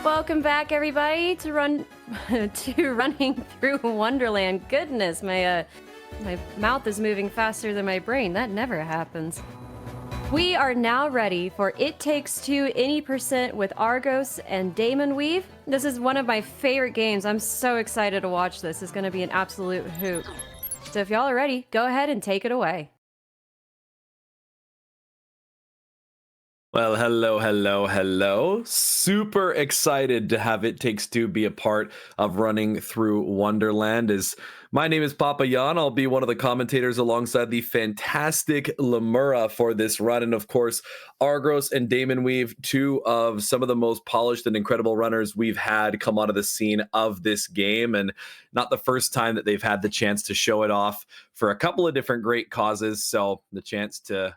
Welcome back, everybody, to running through Wonderland. Goodness, my mouth is moving faster than my brain. That never happens. We are now ready for It Takes Two Any Percent with Argros and Daemonweave. This is one of my favorite games. I'm so excited to watch this. It's going to be an absolute hoot. So if y'all are ready, go ahead and take it away. Well, hello. Super excited to have It Takes Two be a part of running through Wonderland. My name is Papa Jan. I'll be one of the commentators alongside the fantastic Lemura for this run. And of course, Argros and Daemonweave, two of some of the most polished and incredible runners we've had come onto the scene of this game. And not the first time that they've had the chance to show it off for a couple of different great causes. So the chance to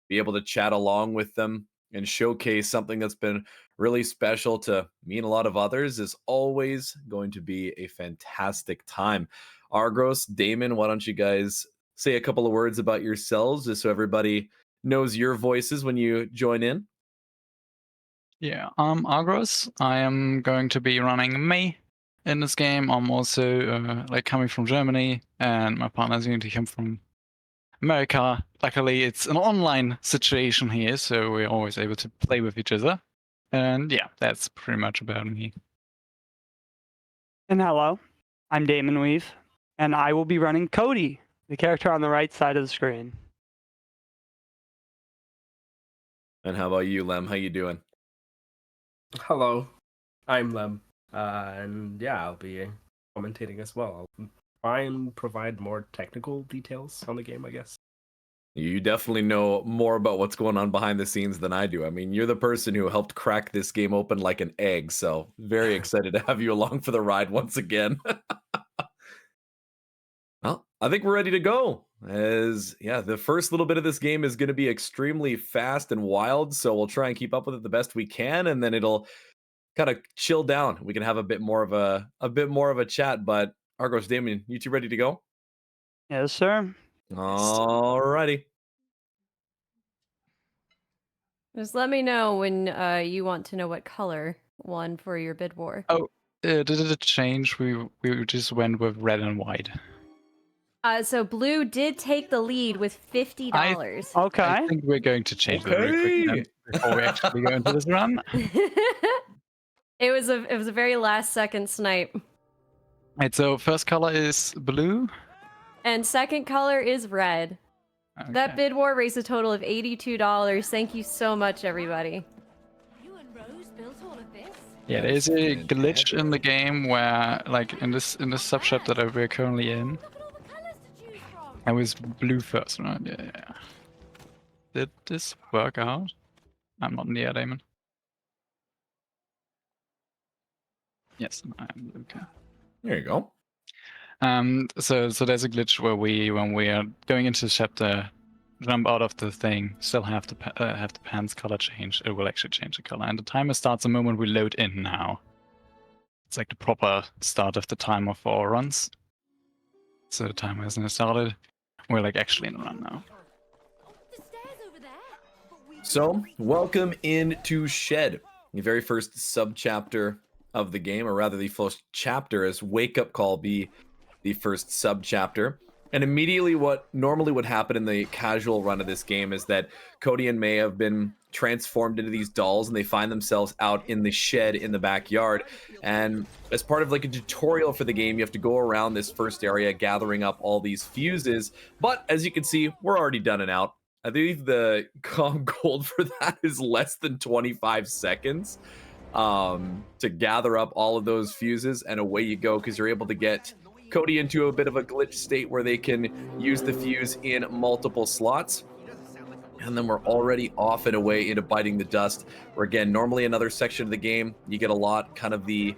be able to chat along with them and showcase something that's been really special to me and a lot of others is always going to be a fantastic time. Argros, Damon, why don't you guys say a couple of words about yourselves just so everybody knows your voices when you join in? Yeah, I'm Argros. I am going to be running May in this game. I'm also coming from Germany, and my partner is going to come from America. Luckily, it's an online situation here, so we're always able to play with each other. And yeah, that's pretty much about me. And hello, I'm Daemonweave, and I will be running Cody, the character on the right side of the screen. And how about you, Lem? How you doing? Hello, I'm Lem, and yeah, I'll be commentating as well. I'll try and provide more technical details on the game, I guess. You definitely know more about what's going on behind the scenes than I do. I mean, you're the person who helped crack this game open like an egg, so very excited to have you along for the ride once again. Well, I think we're ready to go. The first little bit of this game is going to be extremely fast and wild, so we'll try and keep up with it the best we can, and then it'll kind of chill down. We can have a bit more of a chat. But Argos, Damien, you two ready to go? Yes, sir. Alrighty. Just let me know when you want to know what color won for your bid war. Oh, did it change? We just went with red and white. So blue did take the lead with $50. Okay. I think we're going to change that very quick before we actually go into this run. It was a very last second snipe. Right, so first color is blue. And second color is red. Okay. That bid war raised a total of $82. Thank you so much, everybody. You and Rose built all of this? Yeah, there's a glitch in the game where, like, in this subchapter that we're currently in, Look at all the colors to choose from. I was blue first, right? Yeah. Did this work out? I'm not near Damon. Yes, I'm blue. Okay. There you go. So there's a glitch where when we are going into the chapter, jump out of the thing, still have the pants color change. It will actually change the color, and the timer starts the moment we load in now. It's like the proper start of the timer for our runs. So the timer hasn't started. We're like actually in the run now. The stairs over there. So, welcome into Shed, the very first subchapter of the game, or rather the first chapter, as Wake Up Call be the first subchapter. And immediately what normally would happen in the casual run of this game is that Cody and May have been transformed into these dolls, and they find themselves out in the shed in the backyard. And as part of like a tutorial for the game, you have to go around this first area gathering up all these fuses. But as you can see, we're already done and out. I believe the com gold for that is less than 25 seconds to gather up all of those fuses, and away you go, because you're able to get Cody into a bit of a glitch state where they can use the fuse in multiple slots. And then we're already off and away into Biting the Dust, where again, normally another section of the game, you get a lot kind of the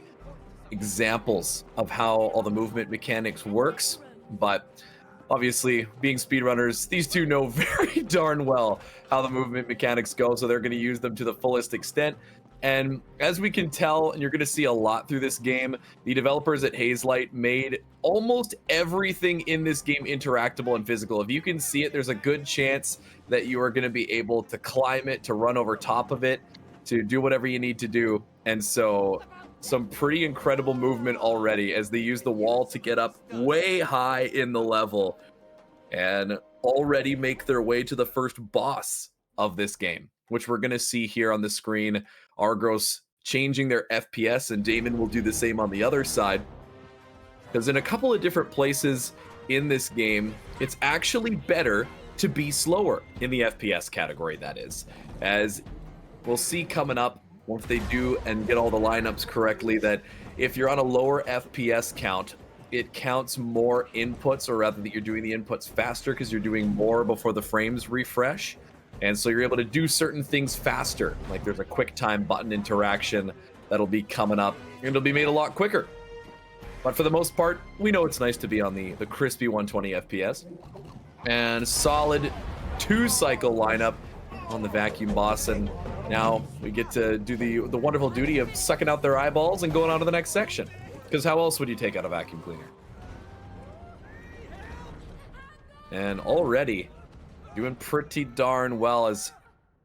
examples of how all the movement mechanics works. But obviously, being speedrunners, these two know very darn well how the movement mechanics go, so they're going to use them to the fullest extent. And as we can tell, and you're going to see a lot through this game, the developers at Hazelight made almost everything in this game interactable and physical. If you can see it, there's a good chance that you are going to be able to climb it, to run over top of it. to do whatever you need to do. And so some pretty incredible movement already as they use the wall to get up way high in the level and already make their way to the first boss of this game, which we're going to see here on the screen. Argros changing their FPS, and Damon will do the same on the other side. Because in a couple of different places in this game, it's actually better to be slower in the FPS category, that is. As we'll see coming up, once they do and get all the lineups correctly, that if you're on a lower FPS count, it counts more inputs, or rather that you're doing the inputs faster because you're doing more before the frames refresh. And so you're able to do certain things faster. Like there's a quick time button interaction that'll be coming up, and it'll be made a lot quicker. But for the most part, we know it's nice to be on the crispy 120 FPS. And solid 2-cycle lineup on the vacuum boss, and now we get to do the wonderful duty of sucking out their eyeballs and going on to the next section. Because how else would you take out a vacuum cleaner? And already doing pretty darn well, as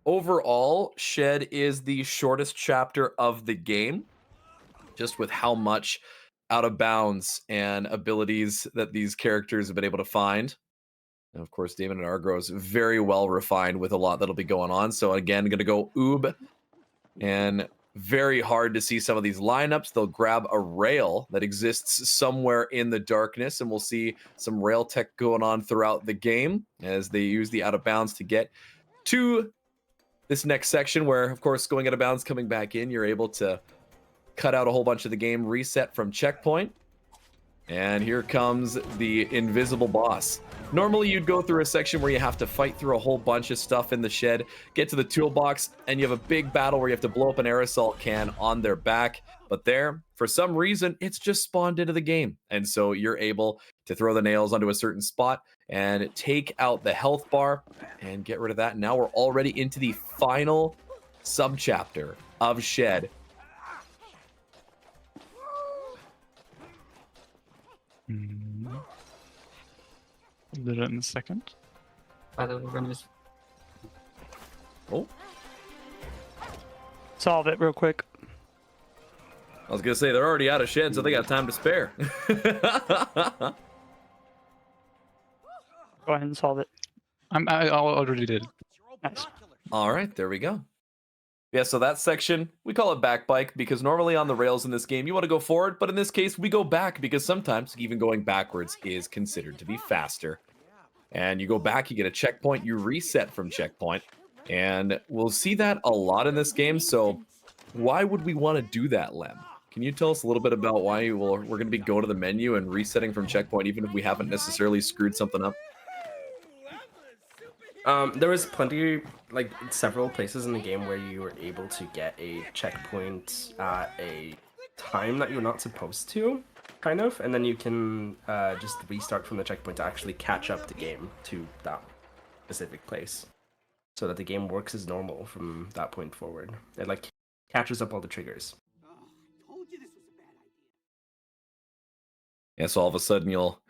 overall Shed is the shortest chapter of the game, just with how much out of bounds and abilities that these characters have been able to find. And of course, Damon and Argros very well refined with a lot that'll be going on. So again, going to go Oob, and very hard to see some of these lineups. They'll grab a rail that exists somewhere in the darkness, and we'll see some rail tech going on throughout the game as they use the out of bounds to get to this next section where, of course, going out of bounds, coming back in, you're able to cut out a whole bunch of the game, reset from checkpoint. And here comes the invisible boss. Normally you'd go through a section where you have to fight through a whole bunch of stuff in the shed, get to the toolbox, and you have a big battle where you have to blow up an aerosol can on their back. But there, for some reason, it's just spawned into the game. And so you're able to throw the nails onto a certain spot and take out the health bar and get rid of that. Now we're already into the final subchapter of Shed. Did it in a second. Oh, Solve it real quick. I was gonna say they're already out of Shed, so they got time to spare. Go ahead and solve it. I already did. Nice. All right, there we go. Yeah, so that section, we call it back bike because normally on the rails in this game, you want to go forward, but in this case, we go back because sometimes even going backwards is considered to be faster. And you go back, you get a checkpoint, you reset from checkpoint, and we'll see that a lot in this game. So why would we want to do that, Lem? Can you tell us a little bit about why we're going to be going to the menu and resetting from checkpoint, even if we haven't necessarily screwed something up? There was plenty, like several places in the game where you were able to get a checkpoint at a time that you're not supposed to, kind of, and then you can just restart from the checkpoint to actually catch up the game to that specific place, so that the game works as normal from that point forward. It like catches up all the triggers. Yeah, so all of a sudden you'll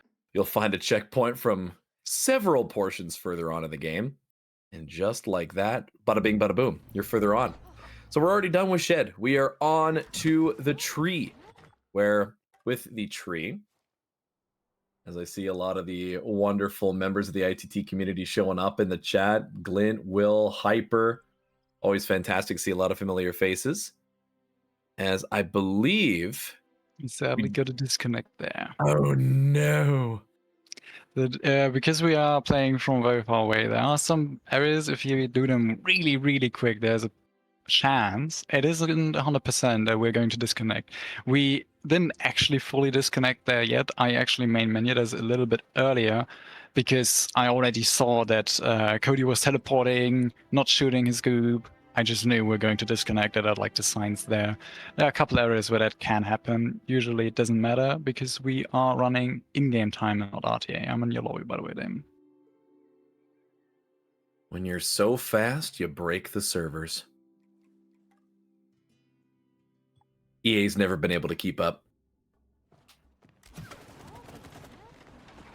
find a checkpoint from several portions further on in the game, and just like that, bada bing bada boom, you're further on. So we're already done with Shed. We are on to the tree, where with the tree, as I see a lot of the wonderful members of the ITT community showing up in the chat, Glint, Will, Hyper, always fantastic to see a lot of familiar faces. As I believe, Sadly, got to disconnect there. oh no. Because we are playing from very far away, there are some areas, if you do them really, really quick, there's a chance, it isn't 100% that we're going to disconnect. We didn't actually fully disconnect there yet. I actually main menued as a little bit earlier because I already saw that Cody was teleporting, not shooting his goob. I just knew we're going to disconnect it. I like the signs there. There are a couple areas where that can happen. Usually it doesn't matter because we are running in-game time and not RTA. I'm in your lobby, by the way, Damon. When you're so fast, you break the servers. EA's never been able to keep up.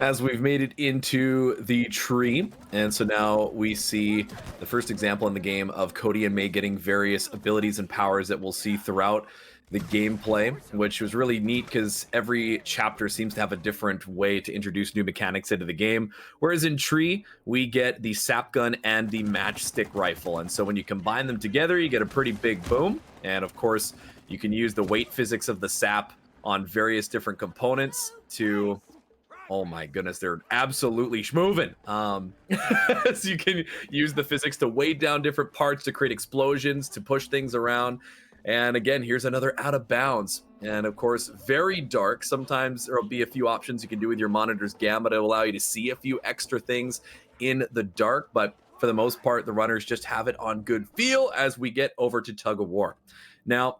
as we've made it into the tree. And so now we see the first example in the game of Cody and May getting various abilities and powers that we'll see throughout the gameplay, which was really neat because every chapter seems to have a different way to introduce new mechanics into the game. Whereas in Tree, we get the sap gun and the matchstick rifle. And so when you combine them together, you get a pretty big boom. And of course, you can use the weight physics of the sap on various different components to... Oh my goodness, they're absolutely schmoving. So you can use the physics to weigh down different parts, to create explosions, to push things around. And again, here's another out of bounds. And of course, very dark. Sometimes there'll be a few options you can do with your monitor's gamma to allow you to see a few extra things in the dark. But for the most part, the runners just have it on good feel as we get over to Tug of War. Now,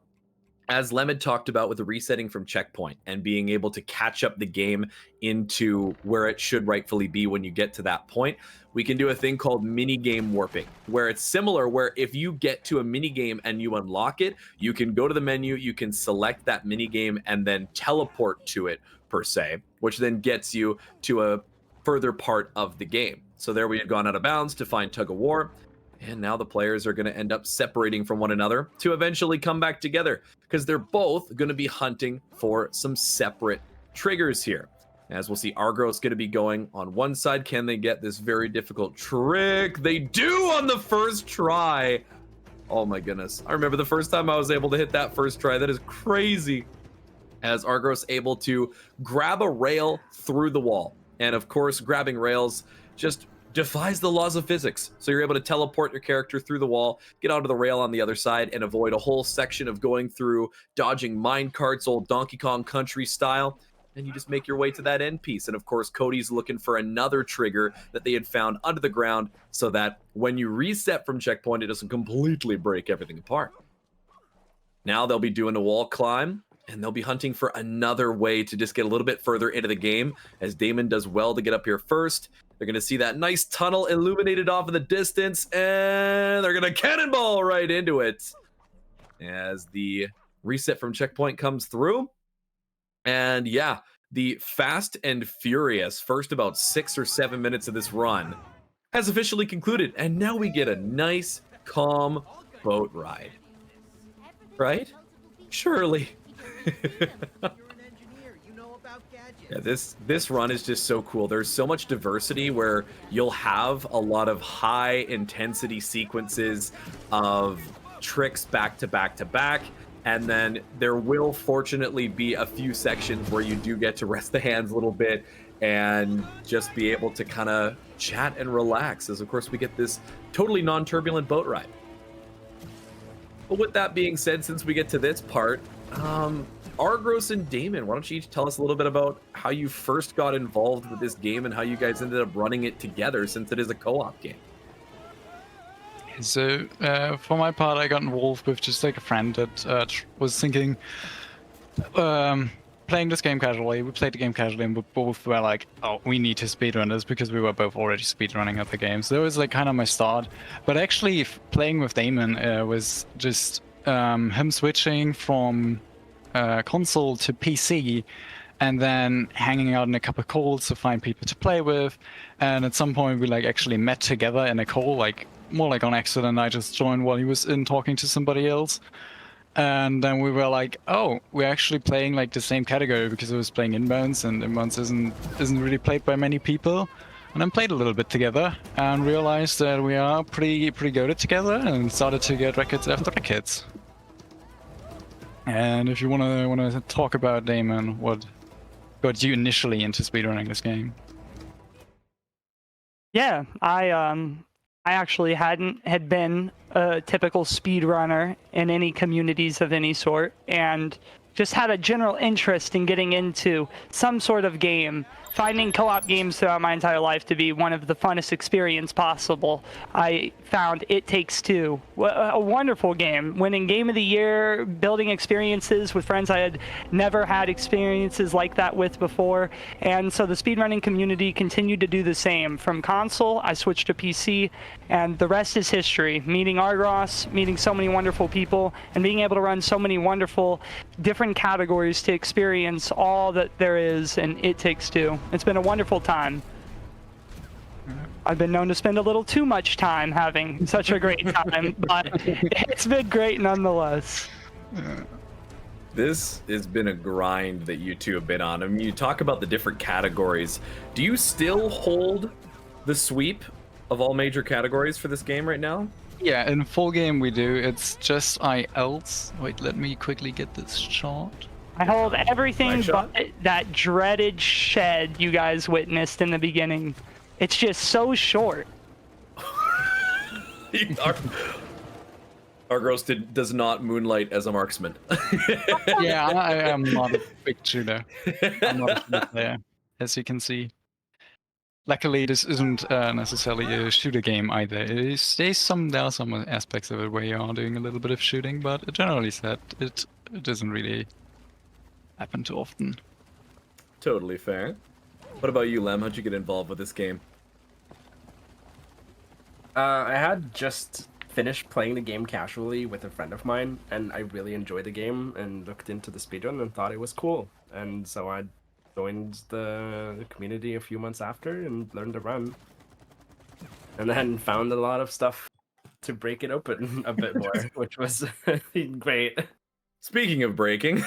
as Lem had talked about with the resetting from checkpoint and being able to catch up the game into where it should rightfully be when you get to that point, we can do a thing called mini game warping, where it's similar, where if you get to a mini game and you unlock it, you can go to the menu, you can select that mini game and then teleport to it per se, which then gets you to a further part of the game. So there we had gone out of bounds to find Tug of War. And now the players are going to end up separating from one another to eventually come back together because they're both going to be hunting for some separate triggers here. As we'll see, Argros going to be going on one side. Can they get this very difficult trick? They do on the first try. Oh my goodness. I remember the first time I was able to hit that first try. That is crazy. As Argros able to grab a rail through the wall. And of course, grabbing rails just defies the laws of physics. So you're able to teleport your character through the wall, get onto the rail on the other side, and avoid a whole section of going through, dodging mine carts, old Donkey Kong Country style. And you just make your way to that end piece. And of course, Cody's looking for another trigger that they had found under the ground so that when you reset from checkpoint, it doesn't completely break everything apart. Now they'll be doing a wall climb, and they'll be hunting for another way to just get a little bit further into the game, as Damon does well to get up here first. They're going to see that nice tunnel illuminated off in the distance, and they're going to cannonball right into it as the reset from checkpoint comes through. And yeah, the fast and furious first about 6 or 7 minutes of this run has officially concluded, and now we get a nice, calm boat ride. Right? Surely. Yeah, this run is just so cool. There's so much diversity where you'll have a lot of high intensity sequences of tricks back to back to back. And then there will fortunately be a few sections where you do get to rest the hands a little bit and just be able to kind of chat and relax, as of course we get this totally non-turbulent boat ride. But with that being said, since we get to this part, Argros and Damon, why don't you each tell us a little bit about how you first got involved with this game and how you guys ended up running it together, since it is a co-op game. So for my part, I got involved with just like a friend that was thinking, playing this game casually. We played the game casually, and we both were like, oh, we need to speedrun this, because we were both already speedrunning other games. So that was like kind of my start. But actually, playing with Damon was just him switching from console to PC, and then hanging out in a couple of calls to find people to play with. And at some point, we like actually met together in a call, like more like on accident. I just joined while he was in talking to somebody else. And then we were like, oh, we're actually playing like the same category, because I was playing Inbounds, and Inbounds isn't really played by many people. And then played a little bit together and realized that we are pretty good at together, and started to get records after records. And if you wanna talk about, Damon, what got you initially into speedrunning this game? Yeah, I actually had been a typical speedrunner in any communities of any sort, and just had a general interest in getting into some sort of game. Finding co-op games throughout my entire life to be one of the funnest experience possible. I found It Takes Two, a wonderful game, winning Game of the Year, building experiences with friends I had never had experiences like that with before. And so the speedrunning community continued to do the same. From console, I switched to PC, and the rest is history. Meeting Argros, meeting so many wonderful people, and being able to run so many wonderful different categories to experience all that there is in It Takes Two. It's been a wonderful time. I've been known to spend a little too much time having such a great time, but it's been great nonetheless. This has been a grind that you two have been on. I mean, you talk about the different categories. Do you still hold the sweep of all major categories for this game right now? Yeah, in full game we do. It's just IELTS. Wait, let me quickly get this chart. I hold everything Black shot? but that dreaded shed you guys witnessed in the beginning. It's just so short. Argros does not moonlight as a marksman. Yeah, I am not a big shooter. I'm not a shooter player, as you can see. Luckily, this isn't necessarily a shooter game either. There are some aspects of it where you are doing a little bit of shooting, but generally said, it doesn't really happen too often. Totally fair. What about you, Lem? How'd you get involved with this game? I had just finished playing the game casually with a friend of mine, and I really enjoyed the game and looked into the speedrun and thought it was cool. And so I joined the community a few months after and learned to run. And then found a lot of stuff to break it open a bit more, which was great. Speaking of breaking,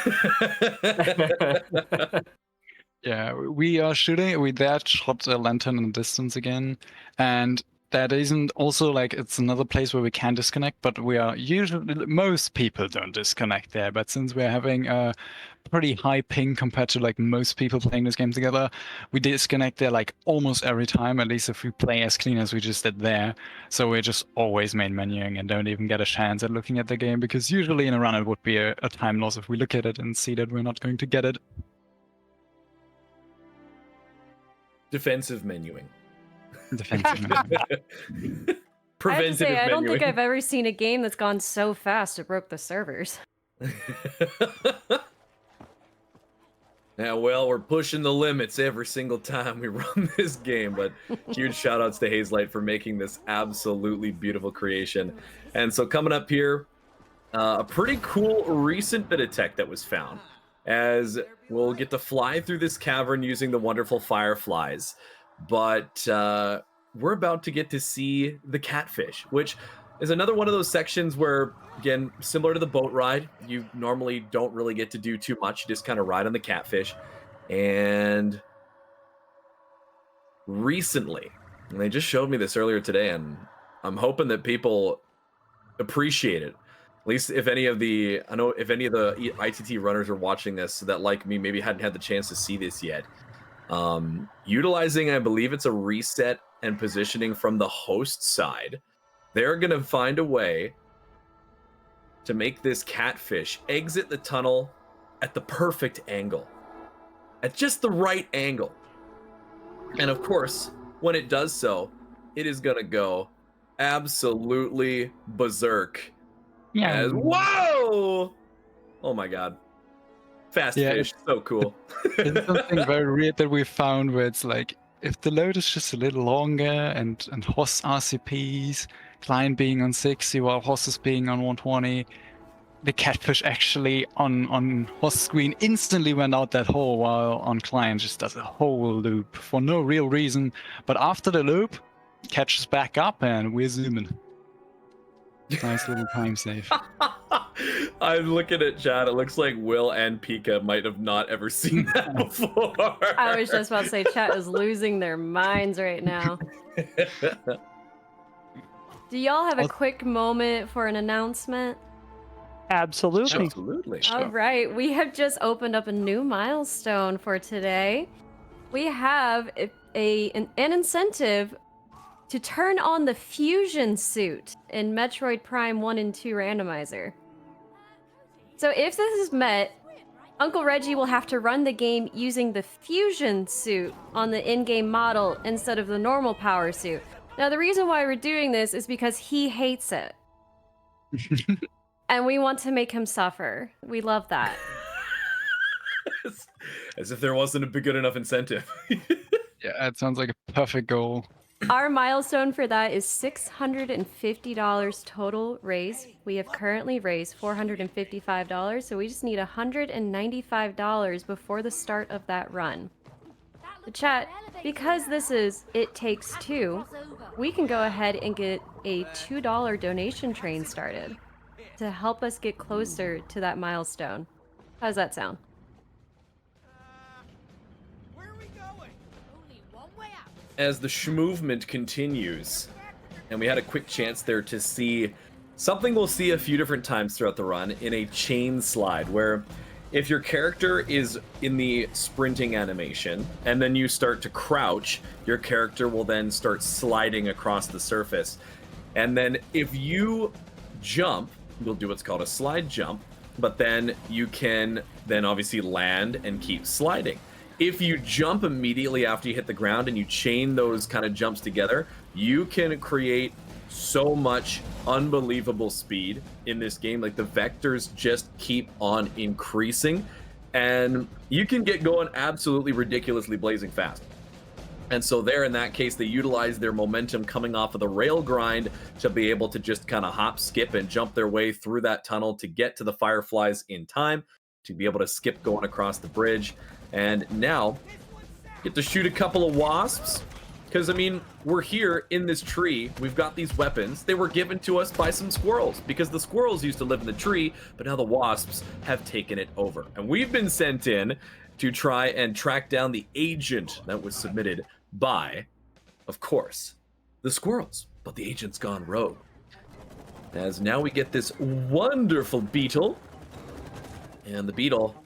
Yeah, we are shooting. We that shot a lantern in the distance again, and that isn't also like it's another place where we can disconnect. But we are usually most people don't disconnect there. But since we're having a pretty high ping compared to like most people playing this game together, we disconnect there like almost every time. At least if we play as clean as we just did there, so we're just always main menuing and don't even get a chance at looking at the game because usually in a run it would be a time loss if we look at it and see that we're not going to get it. defensive menuing. Defensive. I have to Preventative say, I don't think menuing. I've ever seen a game that's gone so fast it broke the servers. Yeah, well, we're pushing the limits every single time we run this game, but huge shout outs to Hazelight for making this absolutely beautiful creation. And so coming up here, a pretty cool recent bit of tech that was found, as we'll get to fly through this cavern using the wonderful fireflies. But we're about to get to see the catfish, which is another one of those sections where, again, similar to the boat ride, you normally don't really get to do too much. You just kind of ride on the catfish. And recently, and they just showed me this earlier today, and I'm hoping that people appreciate it. At least if any of the, I know if any of the ITT runners are watching this that, like me, maybe hadn't had the chance to see this yet. Utilizing, I believe it's a reset and positioning from the host side, they're going to find a way to make this catfish exit the tunnel at the perfect angle, at just the right angle. And of course, when it does so, it is going to go absolutely berserk. Yeah. As, whoa! Oh my god. Fast Yeah, fish, so cool. It's something very weird that we found where it's like if the load is just a little longer and host RCPs, client being on 60 while host is being on 120, the catfish actually on host screen instantly went out that hole while on client just does a whole loop for no real reason. But after the loop, catches back up and we're zooming. Nice little time save. I'm looking at chat. It looks like Will and Pika might have not ever seen that before. I was just about to say, chat is losing their minds right now. Do y'all have a quick moment for an announcement? Absolutely. Absolutely. All right, we have just opened up a new milestone for today. We have an incentive to turn on the fusion suit in Metroid Prime 1 and 2 randomizer. So if this is met, Uncle Reggie will have to run the game using the fusion suit on the in-game model instead of the normal power suit. Now the reason why we're doing this is because he hates it. And we want to make him suffer. We love that. As if there wasn't a good enough incentive. Yeah, it sounds like a perfect goal. Our milestone for that is $650 total raise. We have currently raised $455, so we just need $195 before the start of that run. Chat, because this is It Takes Two, we can go ahead and get a $2 donation train started to help us get closer to that milestone. How does that sound? Where are we going? Only one way out. As the schmovement continues, and we had a quick chance there to see something we'll see a few different times throughout the run in a chain slide, where if your character is in the sprinting animation and then you start to crouch, your character will then start sliding across the surface. And then if you jump, you'll do what's called a slide jump, but then you can then obviously land and keep sliding. If you jump immediately after you hit the ground and you chain those kind of jumps together, you can create so much unbelievable speed in this game. Like, the vectors just keep on increasing, and you can get going absolutely ridiculously blazing fast. And so there, in that case, they utilize their momentum coming off of the rail grind to be able to just kind of hop, skip, and jump their way through that tunnel to get to the fireflies in time, to be able to skip going across the bridge. And now, get to shoot a couple of wasps. Because, I mean, we're here in this tree. We've got these weapons. They were given to us by some squirrels, because the squirrels used to live in the tree, but now the wasps have taken it over. And we've been sent in to try and track down the agent that was submitted by, of course, the squirrels. But the agent's gone rogue. As now we get this wonderful beetle. And the beetle...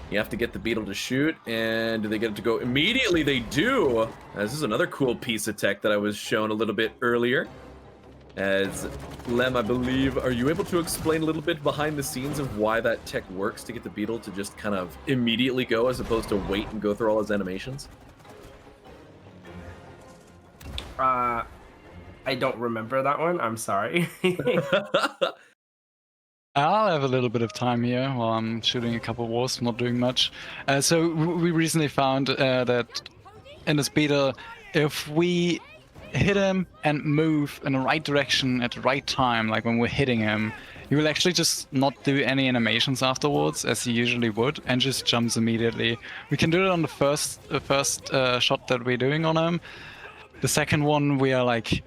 You have to get the beetle to shoot, and do they get it to go immediately? They do! This is another cool piece of tech that I was shown a little bit earlier. As Lem, I believe, are you able to explain a little bit behind the scenes of why that tech works to get the beetle to just kind of immediately go, as opposed to wait and go through all his animations? I don't remember that one. I'm sorry. I'll have a little bit of time here while I'm shooting a couple wasps, not doing much. So we recently found that in this beta, if we hit him and move in the right direction at the right time, like when we're hitting him, he will actually just not do any animations afterwards, as he usually would, and just jumps immediately. We can do it on the first shot that we're doing on him. The second one, we are like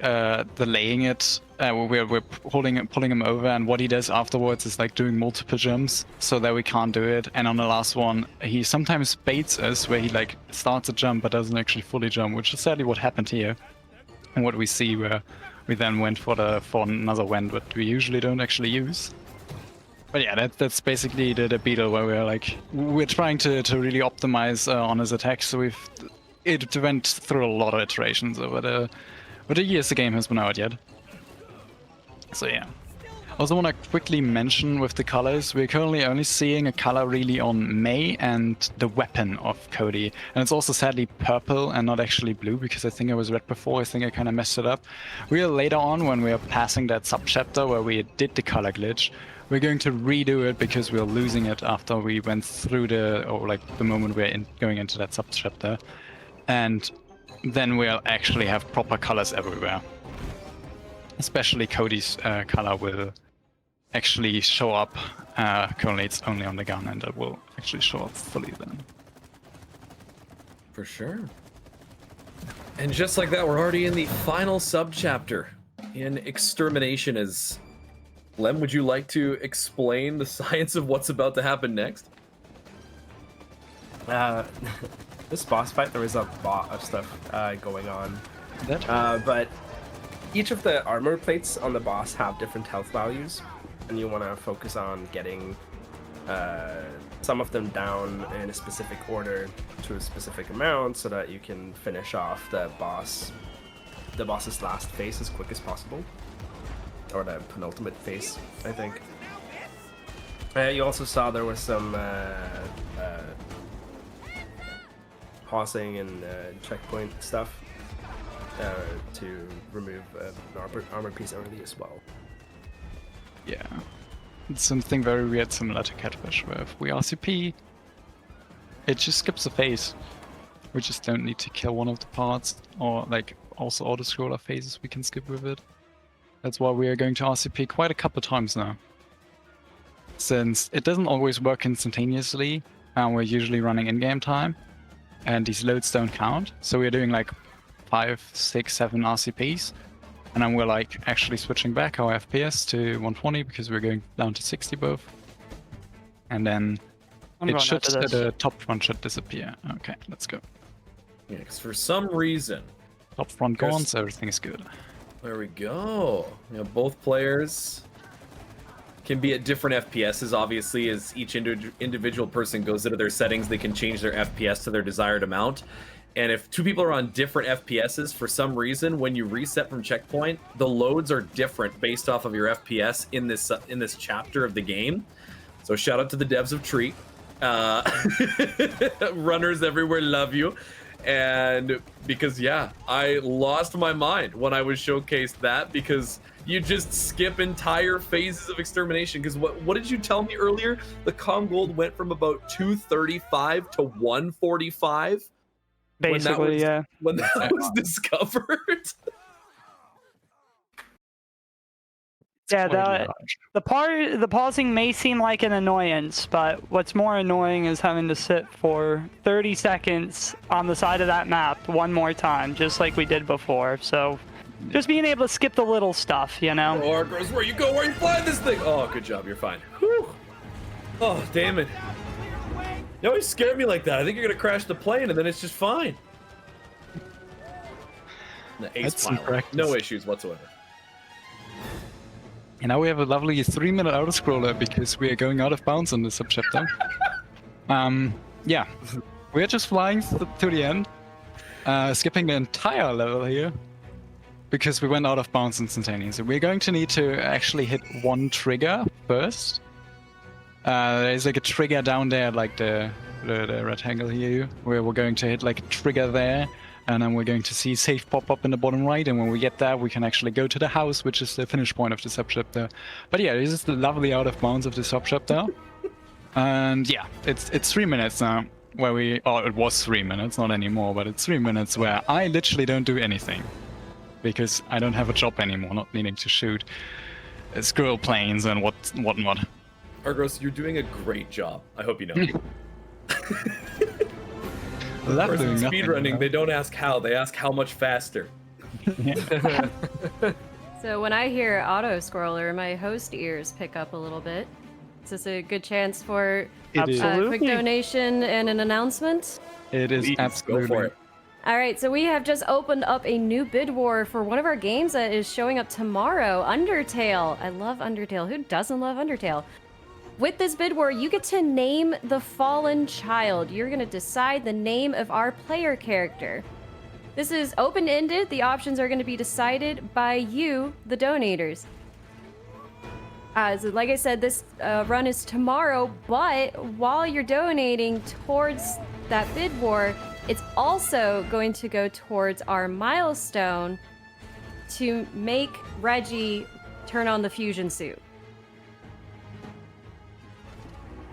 delaying it. We're pulling him over, and what he does afterwards is like doing multiple jumps, so that we can't do it. And on the last one, he sometimes baits us, where he like starts a jump but doesn't actually fully jump, which is sadly what happened here. And what we see, where we then went for another wend, but we usually don't actually use. But yeah, that's basically the beetle, where we're trying to really optimize on his attacks. So it went through a lot of iterations over the years the game has been out yet. So yeah. I also want to quickly mention with the colors, we're currently only seeing a color really on May and the weapon of Cody. And it's also sadly purple and not actually blue, because I think it was red before. I think I kind of messed it up. Later on, when we are passing that sub-chapter where we did the color glitch, we're going to redo it, because we're losing it after we went through the moment we're going into that sub-chapter. And then we'll actually have proper colors everywhere. Especially Cody's color will actually show up. Currently it's only on the gun, and it will actually show up fully then. For sure. And just like that, we're already in the final sub-chapter in Extermination. As Lem, would you like to explain the science of what's about to happen next? This boss fight, there was a lot of stuff going on. But each of the armor plates on the boss have different health values, and you want to focus on getting some of them down in a specific order to a specific amount, so that you can finish off the boss's last phase as quick as possible, or the penultimate phase, I think. You also saw there was some pausing and checkpoint stuff to remove an armor piece early as well. Yeah. It's something very weird, similar to Catfish, where if we RCP, it just skips a phase. We just don't need to kill one of the parts, or also auto-scroller phases we can skip with it. That's why we are going to RCP quite a couple times now. Since it doesn't always work instantaneously, and we're usually running in-game time, and these loads don't count. So we're doing like 5, 6, 7 RCPs, and then we're like actually switching back our FPS to 120 because we're going down to 60 both. And then I'm it going should, after this. the top front should disappear. Okay, let's go. Yeah, because for some reason, Top front There's- gone, so everything is good. there we go. You know, both players can be at different FPSs. Obviously, as each individual person goes into their settings, they can change their FPS to their desired amount. And if two people are on different FPSs, for some reason, when you reset from checkpoint, the loads are different based off of your FPS in this chapter of the game. So shout out to the devs of Treat. Runners everywhere love you. And because, yeah, I lost my mind when I was showcased that, because you just skip entire phases of extermination. Because what did you tell me earlier? The Com Gold went from about 235 to 145 Basically, yeah. when that was discovered. Yeah, Quite large. the pausing may seem like an annoyance, but what's more annoying is having to sit for 30 seconds on the side of that map one more time, just like we did before. So, just being able to skip the little stuff, you know? Oh, Argros, where you go? Where you flying this thing? Oh, good job. You're fine. Whew. Oh, damn it. You always scare me like that. I think you're going to crash the plane and then it's just fine. The ace That's some pilot. practice. No issues whatsoever. And now we have a lovely 3-minute auto-scroller because we are going out of bounds on this subchapter. Yeah, we're just flying to the end, skipping the entire level here because we went out of bounds instantaneously. We're going to need to actually hit one trigger first. There's like a trigger down there, like the rectangle here, where we're going to hit like a trigger there. And then we're going to see save pop up in the bottom right, and when we get there, we can actually go to the house, which is the finish point of the subchapter. But yeah, this is the lovely out of bounds of the subchapter. And yeah, it's 3 minutes now, where it was 3 minutes, not anymore, but it's 3 minutes where I literally don't do anything. Because I don't have a job anymore, not needing to shoot squirrel planes and whatnot. Argros, you're doing a great job. I hope you know. Love Person doing nothing, speedrunning, you know? they don't ask how, they ask how much faster. So when I hear auto scroller, my host ears pick up a little bit. Is this a good chance for It is. a quick Absolutely. donation and an announcement? It is Please, absolutely. Go for it. All right, so we have just opened up a new bid war for one of our games that is showing up tomorrow, Undertale. I love Undertale. Who doesn't love Undertale? With this bid war, you get to name the fallen child. You're going to decide the name of our player character. This is open-ended. The options are going to be decided by you, the donators. So like I said, this run is tomorrow, but while you're donating towards that bid war, it's also going to go towards our milestone to make Reggie turn on the fusion suit.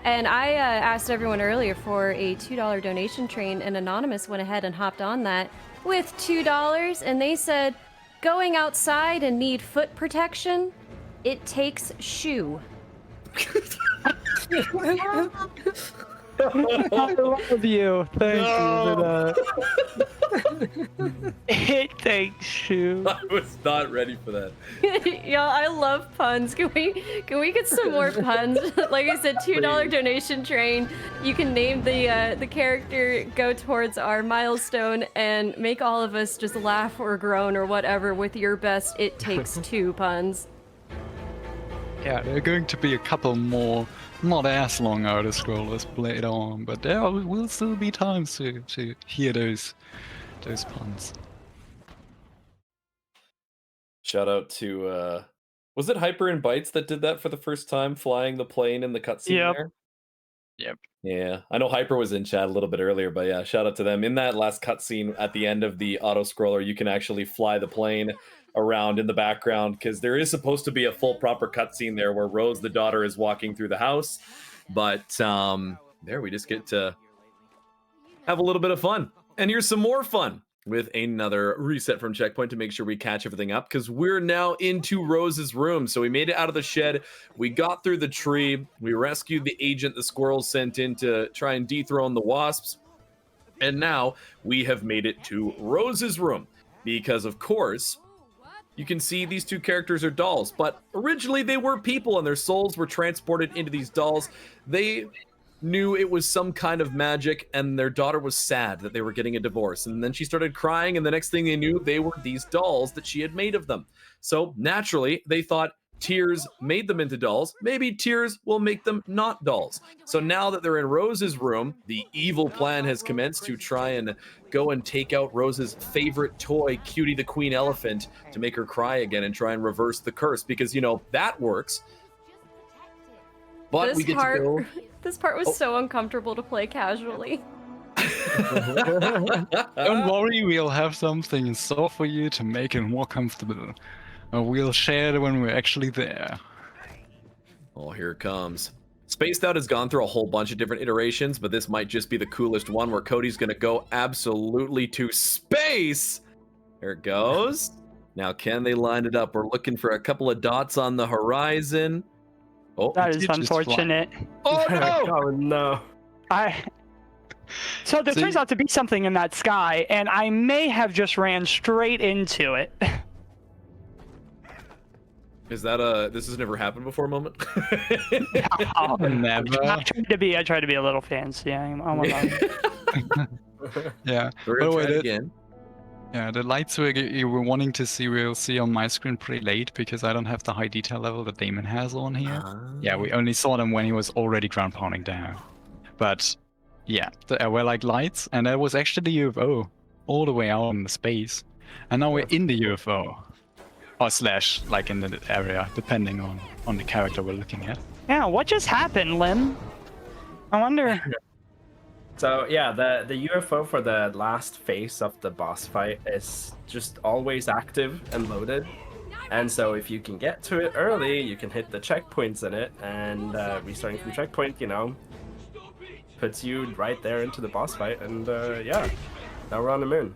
And I asked everyone earlier for a $2 donation train, and Anonymous went ahead and hopped on that with $2, and they said, going outside and need foot protection, it takes shoe. I love you. Thank you for that. It takes shoe. I was not ready for that. Yo, I love puns. Can we get some more puns? Like I said, $2 donation train. You can name the character, go towards our milestone, and make all of us just laugh or groan or whatever with your best "it takes two" puns. Yeah, there are going to be a couple more, not as long auto scrollers later on, but there will still be times to hear those puns. Shout out to was it Hyper and Bytes that did that for the first time, flying the plane in the cutscene Yep. there? Yep. Yeah, I know Hyper was in chat a little bit earlier, but yeah, shout out to them. In that last cutscene at the end of the auto scroller, you can actually fly the plane around in the background, because there is supposed to be a full proper cutscene there where Rose, the daughter, is walking through the house. But there we just get to have a little bit of fun. And here's some more fun with another reset from checkpoint to make sure we catch everything up, because we're now into Rose's room. So we made it out of the shed, we got through the tree, we rescued the agent the squirrels sent in to try and dethrone the wasps. And now we have made it to Rose's room because, of course, you can see these two characters are dolls, but originally they were people and their souls were transported into these dolls. They knew it was some kind of magic, and their daughter was sad that they were getting a divorce. And then she started crying, and the next thing they knew, they were these dolls that she had made of them. So naturally, they thought Tears made them into dolls. Maybe Tears will make them not dolls. So now that they're in Rose's room, the evil plan has commenced to try and go and take out Rose's favorite toy, Cutie the Queen Elephant, to make her cry again and try and reverse the curse, because, you know, that works. But we get to go... This part was so uncomfortable to play casually. Don't worry, we'll have something in store for you to make it more comfortable. We'll share it when we're actually there. Oh, here it comes. Spaced Out has gone through a whole bunch of different iterations, but this might just be the coolest one where Cody's going to go absolutely to space. There it goes. Now, can they line it up? We're looking for a couple of dots on the horizon. Oh, That is did just fly. unfortunate. oh no! Oh no. So there turns out to be something in that sky, and I may have just ran straight into it. Is that a this has never happened before moment? Never. I tried to be a little fancy. Yeah. We're By gonna the way, try it that- again. Yeah, the lights you were wanting to see, we'll see on my screen pretty late because I don't have the high detail level that Damon has on here. Yeah, we only saw them when he was already ground pounding down. But yeah, there were like lights, and there was actually the UFO all the way out in the space. And now we're in the UFO. Or slash, like in the area, depending on the character we're looking at. Yeah, what just happened, Lim? I wonder. So yeah, the UFO for the last phase of the boss fight is just always active and loaded. And so if you can get to it early, you can hit the checkpoints in it, and restarting from checkpoint, you know, puts you right there into the boss fight. And yeah, now we're on the moon.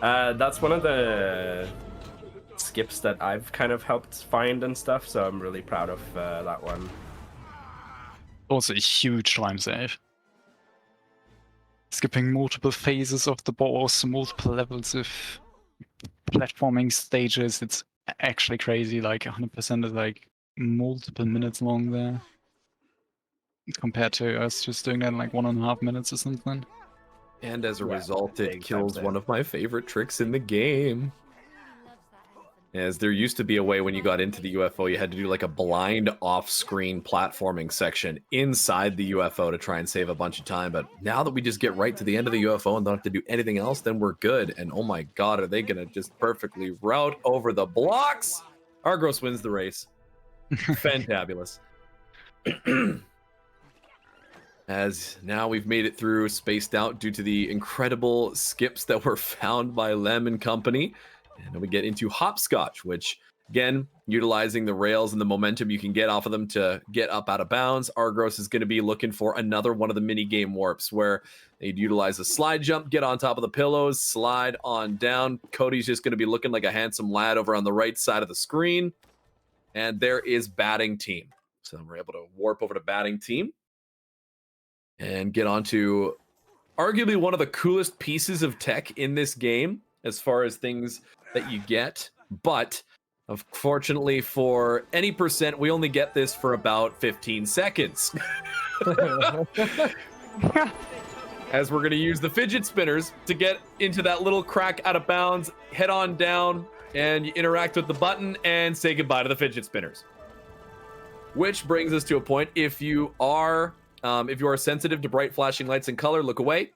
That's one of the skips that I've kind of helped find and stuff, so I'm really proud of that one. Also a huge time save. Skipping multiple phases of the boss, multiple levels of platforming stages, it's actually crazy. Like 100% is like multiple minutes long there. Compared to us just doing that in like 1.5 minutes or something. And as a Yeah, result, it big kills time one of my favorite tricks in the game. As there used to be a way when you got into the UFO, you had to do like a blind off-screen platforming section inside the UFO to try and save a bunch of time. But now that we just get right to the end of the UFO and don't have to do anything else, then we're good. And oh my god, are they going to just perfectly route over the blocks? Argros wins the race. Fantabulous. As now we've made it through Spaced Out due to the incredible skips that were found by Lem and company. And then we get into Hopscotch, which, again, utilizing the rails and the momentum you can get off of them to get up out of bounds. Argros is going to be looking for another one of the mini game warps where they'd utilize a slide jump, get on top of the pillows, slide on down. Cody's just going to be looking like a handsome lad over on the right side of the screen. And there is Batting Team. So we're able to warp over to Batting Team and get onto arguably one of the coolest pieces of tech in this game as far as things that you get, but unfortunately for any percent, we only get this for about 15 seconds. As we're going to use the fidget spinners to get into that little crack out of bounds, head on down, and you interact with the button and say goodbye to the fidget spinners. Which brings us to a point, if you are sensitive to bright flashing lights and color, look away.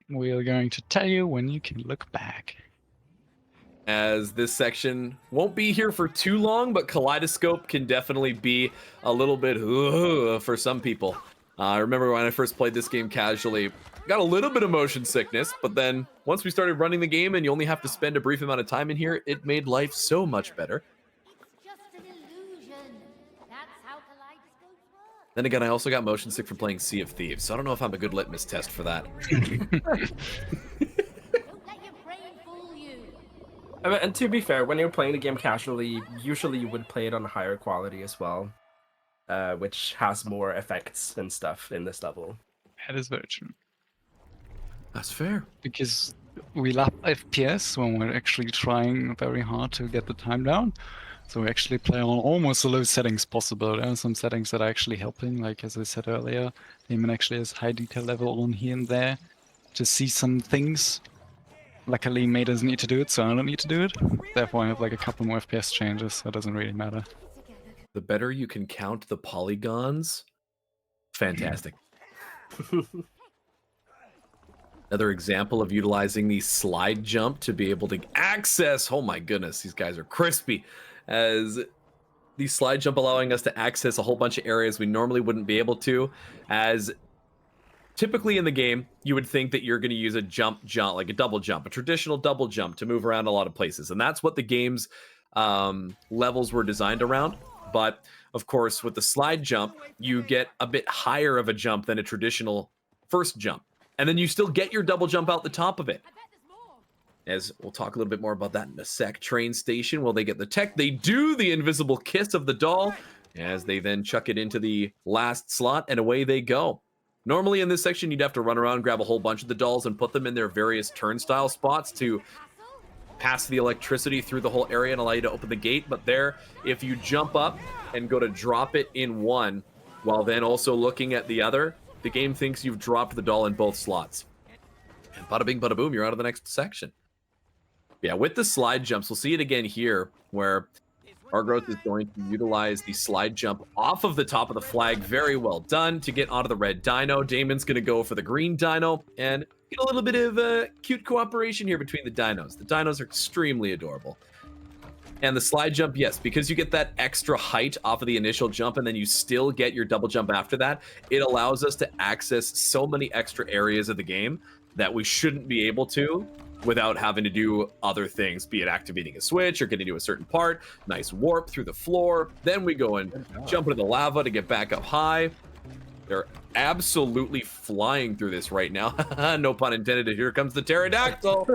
We're going to tell you when you can look back. As this section won't be here for too long, but Kaleidoscope can definitely be a little bit for some people. I remember when I first played this game casually, got a little bit of motion sickness, but then once we started running the game and you only have to spend a brief amount of time in here, it made life so much better. Just an illusion. That's how kaleidoscopes work. Then again, I also got motion sick from playing Sea of Thieves, so I don't know if I'm a good litmus test for that. Don't let your brain fool you. And to be fair, when you're playing the game casually, usually you would play it on a higher quality as well, which has more effects and stuff in this level. That is very true. That's fair. because we love FPS when we're actually trying very hard to get the time down. So we actually play on almost the low settings possible. There are some settings that are actually helping, like as I said earlier, Damon actually has high detail level on here and there to see some things. Luckily, May doesn't need to do it, so I don't need to do it. Therefore, I have like a couple more FPS changes, so it doesn't really matter. The better you can count the polygons, fantastic. Another example of utilizing the slide jump to be able to access. Oh my goodness, these guys are crispy. As the slide jump allowing us to access a whole bunch of areas we normally wouldn't be able to. As typically in the game, you would think that you're going to use a jump, like a double jump, a traditional double jump to move around a lot of places. And that's what the game's levels were designed around. But of course, with the slide jump, you get a bit higher of a jump than a traditional first jump. And then you still get your double jump out the top of it. As we'll talk a little bit more about that in a sec. Train station, will they get the tech? They do. The invisible kiss of the doll, as they then chuck it into the last slot, and away they go. Normally in this section, you'd have to run around, grab a whole bunch of the dolls, and put them in their various turnstile spots to pass the electricity through the whole area and allow you to open the gate. But there, if you jump up and go to drop it in one, while then also looking at the other, the game thinks you've dropped the doll in both slots. And bada bing, bada boom, you're out of the next section. Yeah, with the slide jumps, we'll see it again here, where Argros is going to utilize the slide jump off of the top of the flag. Very well done to get onto the red dino. Damon's going to go for the green dino, and get a little bit of cute cooperation here between the dinos. The dinos are extremely adorable. And the slide jump, yes, because you get that extra height off of the initial jump and then you still get your double jump after that, it allows us to access so many extra areas of the game that we shouldn't be able to without having to do other things, be it activating a switch or getting to a certain part. Nice warp through the floor. Then we go and jump into the lava to get back up high. They're absolutely flying through this right now. No pun intended. Here comes the pterodactyl.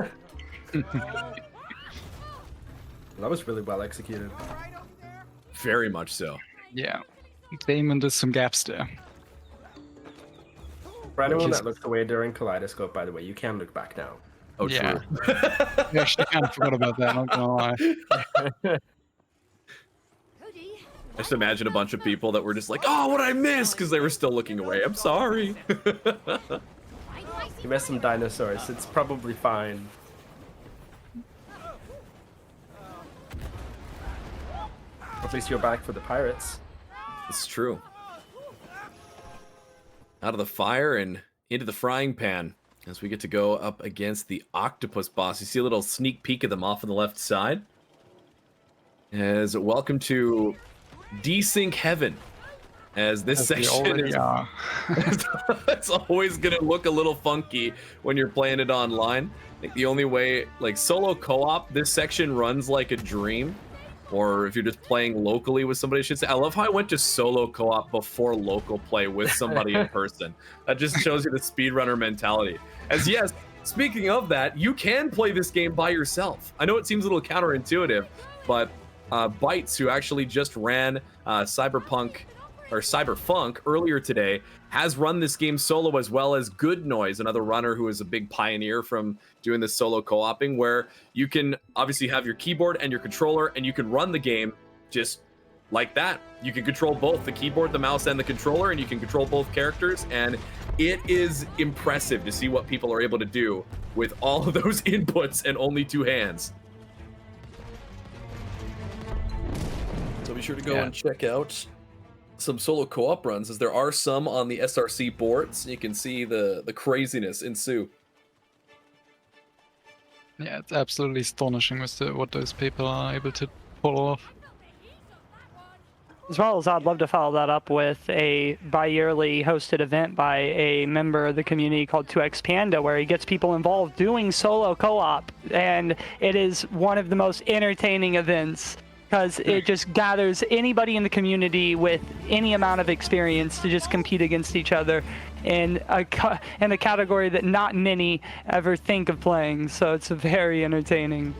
That was really well executed. Very much so. Yeah, Damon does some gaps there. For anyone that looked away during Kaleidoscope, by the way, you can look back now. Oh, Yeah. true. I actually kind of forgot about that, not gonna lie. Cody, I just imagine a bunch of people that were just like, oh, what did I miss? Because they were still looking away. I'm sorry. why do I see You missed some dinosaurs. It's probably fine. At least you're back for the pirates. It's true. Out of the fire and into the frying pan as we get to go up against the octopus boss. You see a little sneak peek of them off on the left side. As welcome to Desync Heaven. As this As we section already is are. it's always gonna look a little funky when you're playing it online. I think the only way, like solo co-op, this section runs like a dream. Or if you're just playing locally with somebody, I should say. I love how I went to solo co-op before local play with somebody in person. That just shows you the speedrunner mentality. As yes, speaking of that, you can play this game by yourself. I know it seems a little counterintuitive, but Bytes, who actually just ran Cyberfunk earlier today, has run this game solo, as well as Good Noise, another runner who is a big pioneer from doing this solo co-oping, where you can obviously have your keyboard and your controller, and you can run the game just like that. You can control both the keyboard, the mouse, and the controller, and you can control both characters, and it is impressive to see what people are able to do with all of those inputs and only two hands. So be sure to go and check out some solo co-op runs, as there are some on the SRC boards. You can see the craziness ensue. Yeah, it's absolutely astonishing with what those people are able to pull off. As well as I'd love to follow that up with a bi-yearly hosted event by a member of the community called 2X Panda, where he gets people involved doing solo co-op, and it is one of the most entertaining events because it just gathers anybody in the community with any amount of experience to just compete against each other in a category that not many ever think of playing. So it's very entertaining.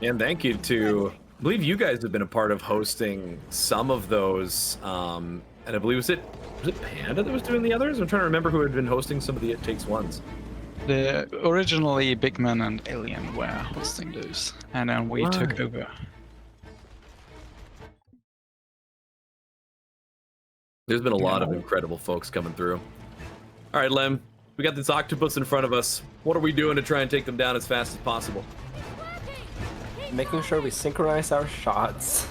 And thank you to, I believe you guys have been a part of hosting some of those And I believe was it Panda that was doing the others? I'm trying to remember who had been hosting some of the It Takes Ones. Originally, Big Man and Alien were hosting those, and then we took Right. over. There's been a lot of incredible folks coming through. All right, Lem, we got this octopus in front of us. What are we doing to try and take them down as fast as possible? Making sure we synchronize our shots.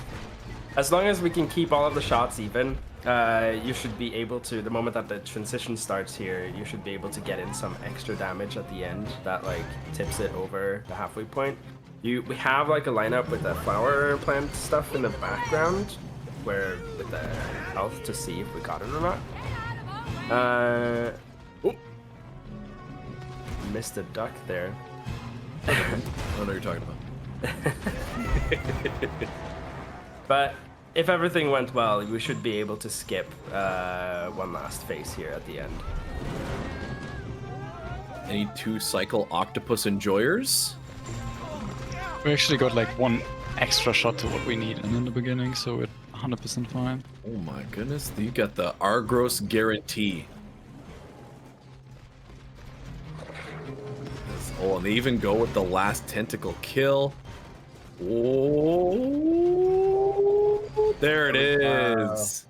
As long as we can keep all of the shots even, you should be able to, the moment that the transition starts here, you should be able to get in some extra damage at the end that like tips it over the halfway point. We have like a lineup with the flower plant stuff in the background, where with the health to see if we got it or not. Oh, missed a duck there. I don't know what you're talking about. But if everything went well, we should be able to skip one last phase here at the end. Any 2-cycle octopus enjoyers? We actually got like one extra shot to what we need in the beginning, so we're 100% fine. Oh my goodness, you got the Argros guarantee. Oh, and they even go with the last tentacle kill. Oh, there it is.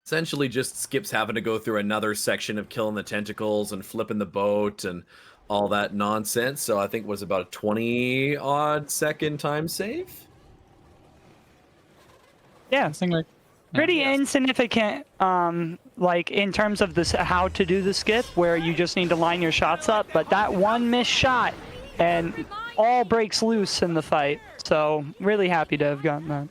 Essentially just skips having to go through another section of killing the tentacles and flipping the boat and all that nonsense. So I think it was about a 20-odd second time save. Yeah, Something like pretty insignificant. Like in terms of this, how to do the skip, where you just need to line your shots up. But that one missed shot, and all breaks loose in the fight. So really happy to have gotten that.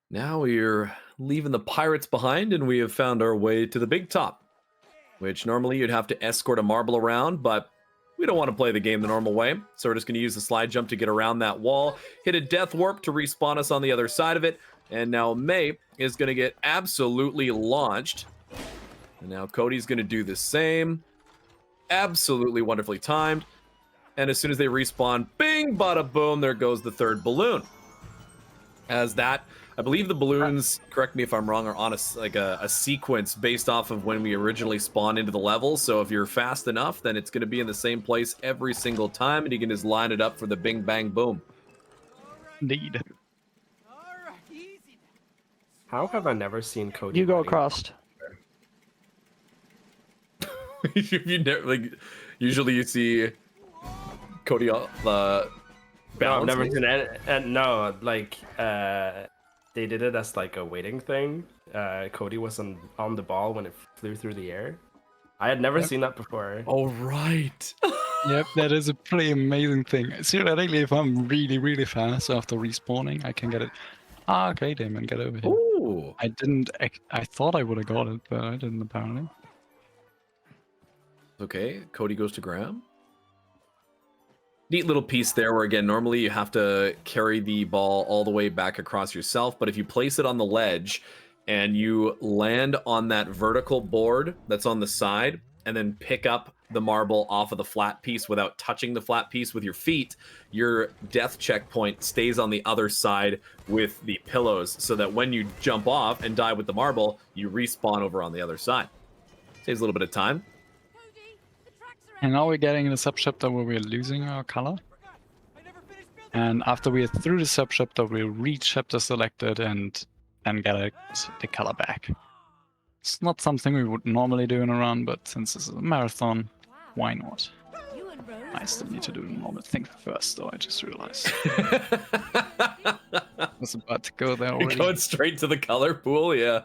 Now we're leaving the pirates behind, and we have found our way to the big top, which normally you'd have to escort a marble around, but we don't want to play the game the normal way, so we're just going to use the slide jump to get around that wall, hit a death warp to respawn us on the other side of it, and now May is going to get absolutely launched. And now Cody's going to do the same. Absolutely wonderfully timed. And as soon as they respawn, bing, bada boom, there goes the third balloon. As that, I believe the balloons, correct me if I'm wrong, are on a sequence based off of when we originally spawned into the level. So if you're fast enough, then it's going to be in the same place every single time, and you can just line it up for the bing, bang, boom. Indeed. How have I never seen Cody? You go running? across. You never, like, usually you see Cody No, I've never balancing. seen it. And no, like they did it as like a waiting thing. Cody was on the ball when it flew through the air. I had never seen that before. Oh, right. Yep, that is a pretty amazing thing. Theoretically, if I'm really, really fast after respawning, I can get it. Ah, okay, Damon, get over here. Ooh. I didn't. I thought I would have got it, but I didn't apparently. Okay, Cody goes to Graham. Neat little piece there where, again, normally you have to carry the ball all the way back across yourself, but if you place it on the ledge and you land on that vertical board that's on the side and then pick up the marble off of the flat piece without touching the flat piece with your feet, your death checkpoint stays on the other side with the pillows so that when you jump off and die with the marble, you respawn over on the other side. Saves a little bit of time. And now we're getting in the subchapter where we're losing our color. And after we're through the subchapter, we'll reach chapter selected and get the color back. It's not something we would normally do in a run, but since this is a marathon, why not? I still need to do the normal thing first, though, I just realized. I was about to go there already. Going straight to the color pool, yeah.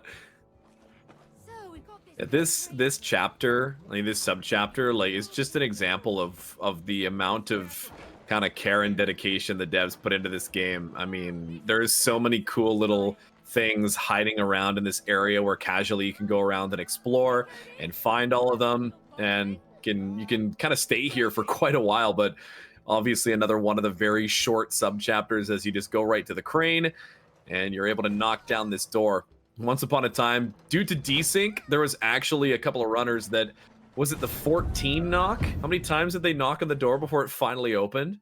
Yeah, this chapter, like this subchapter, like is just an example of the amount of kind of care and dedication the devs put into this game. I mean, there's so many cool little things hiding around in this area where casually you can go around and explore and find all of them, and you can kind of stay here for quite a while. But obviously another one of the very short subchapters as you just go right to the crane and you're able to knock down this door. Once upon a time, due to desync, there was actually a couple of runners that, was it the 14 knock? How many times did they knock on the door before it finally opened?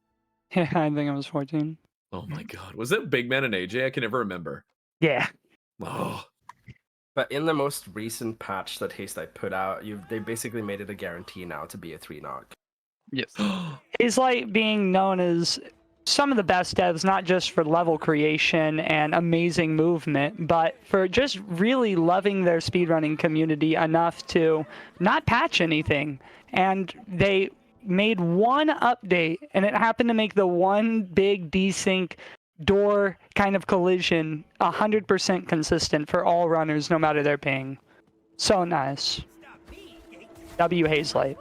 Yeah, I think I was 14. Oh my god. Was it Big Man and AJ? I can never remember. Yeah. Oh. But in the most recent patch that Haste put out, they basically made it a guarantee now to be a 3-knock. Yes. He's like being known as some of the best devs, not just for level creation and amazing movement, but for just really loving their speedrunning community enough to not patch anything. And they made one update, and it happened to make the one big desync door kind of collision 100% consistent for all runners, no matter their ping. So nice. W Hazelight.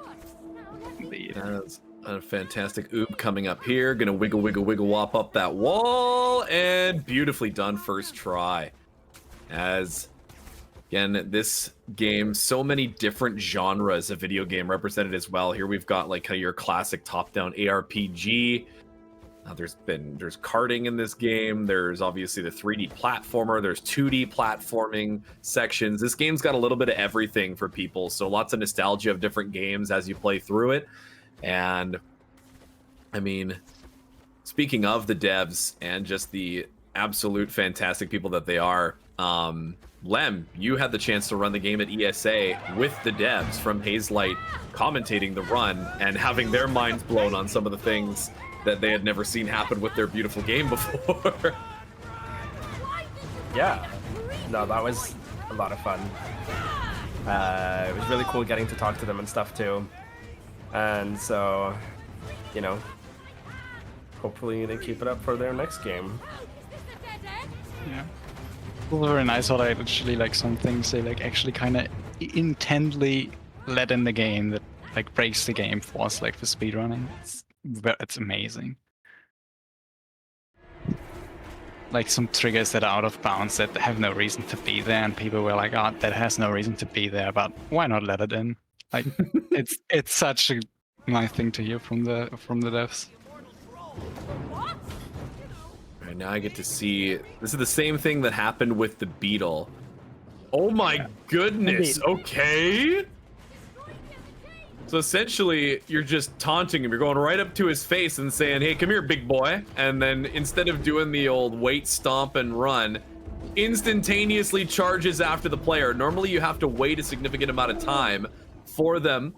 Indeed. That's a fantastic oop coming up here. Gonna wiggle, wiggle, wiggle, wop up that wall. And beautifully done first try. As, again, this game, so many different genres of video game represented as well. Here we've got like kind of your classic top-down ARPG. There's karting in this game. There's obviously the 3D platformer. There's 2D platforming sections. This game's got a little bit of everything for people. So lots of nostalgia of different games as you play through it. And I mean, speaking of the devs and just the absolute fantastic people that they are, Lem, you had the chance to run the game at ESA with the devs from Hazelight commentating the run and having their minds blown on some of the things that they had never seen happen with their beautiful game before. Yeah, no, that was a lot of fun. It was really cool getting to talk to them and stuff too. And so, you know, hopefully they keep it up for their next game. Yeah. It was very nice how they actually, like, some things they, like, actually kind of intently let in the game that, like, breaks the game for us, like, for speedrunning. It's amazing. Like, some triggers that are out of bounds that have no reason to be there, and people were like, oh, that has no reason to be there, but why not let it in? Like, it's such a nice thing to hear from the devs. Right now I get to see, this is the same thing that happened with the Beetle. Oh my goodness, okay. So essentially, you're just taunting him. You're going right up to his face and saying, hey, come here, big boy. And then instead of doing the old wait, stomp, and run, instantaneously charges after the player. Normally, you have to wait a significant amount of time for them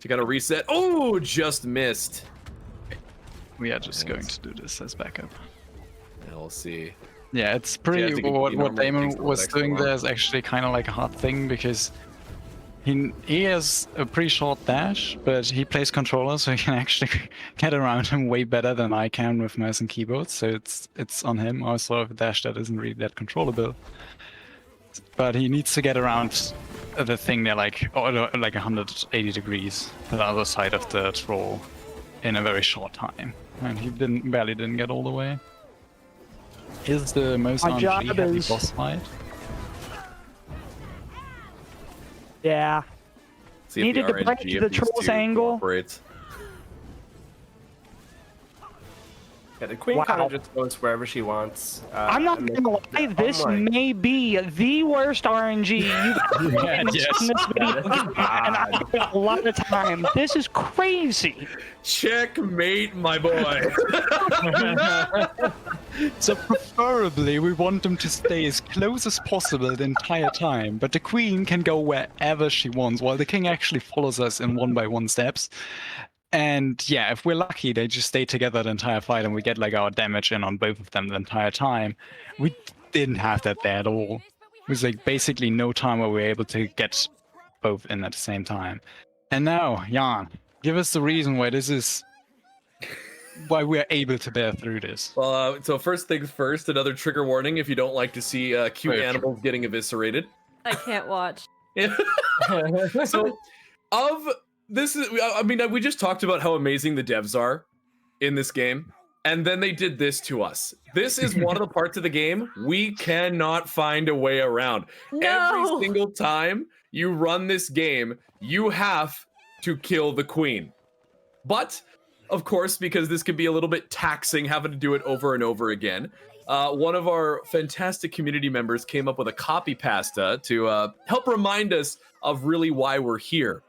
to kind of reset. Oh, just missed. We are just going to do this as backup. And we'll see. Yeah, it's Yeah, I pretty. think it What normally Damon takes a little was extra doing while. there is actually kind of like a hard thing because he has a pretty short dash, but he plays controller, so he can actually get around him way better than I can with mouse and keyboard. So it's on him. Also, a dash that isn't really that controllable. But he needs to get around the thing there, like 180 degrees to the other side of the troll in a very short time, and he barely didn't get all the way. Is the most My job RNG heavy is- boss fight? Yeah. See if Needed the to break RNG the of these troll's two angle. cooperates. Yeah, the queen Wow. kind of just goes wherever she wants. I'm not and gonna lie, then- this oh my- may be the worst RNG you've Yes. in this video game, and I spent a lot of time. This is crazy. Checkmate, my boy. So preferably we want them to stay as close as possible the entire time, but the queen can go wherever she wants, while the king actually follows us in 1-by-1 steps. And yeah, if we're lucky, they just stay together the entire fight and we get like our damage in on both of them the entire time. We didn't have that there at all. It was like basically no time where we were able to get both in at the same time. And now, Jan, give us the reason why this is why we're able to bear through this. Well, so first things first, another trigger warning if you don't like to see cute Very true. animals getting eviscerated. I can't watch. So, this is, I mean, we just talked about how amazing the devs are in this game, and then they did this to us. This is one of the parts of the game we cannot find a way around. No. Every single time you run this game, you have to kill the queen. But, of course, because this could be a little bit taxing having to do it over and over again, one of our fantastic community members came up with a copy pasta to help remind us of really why we're here.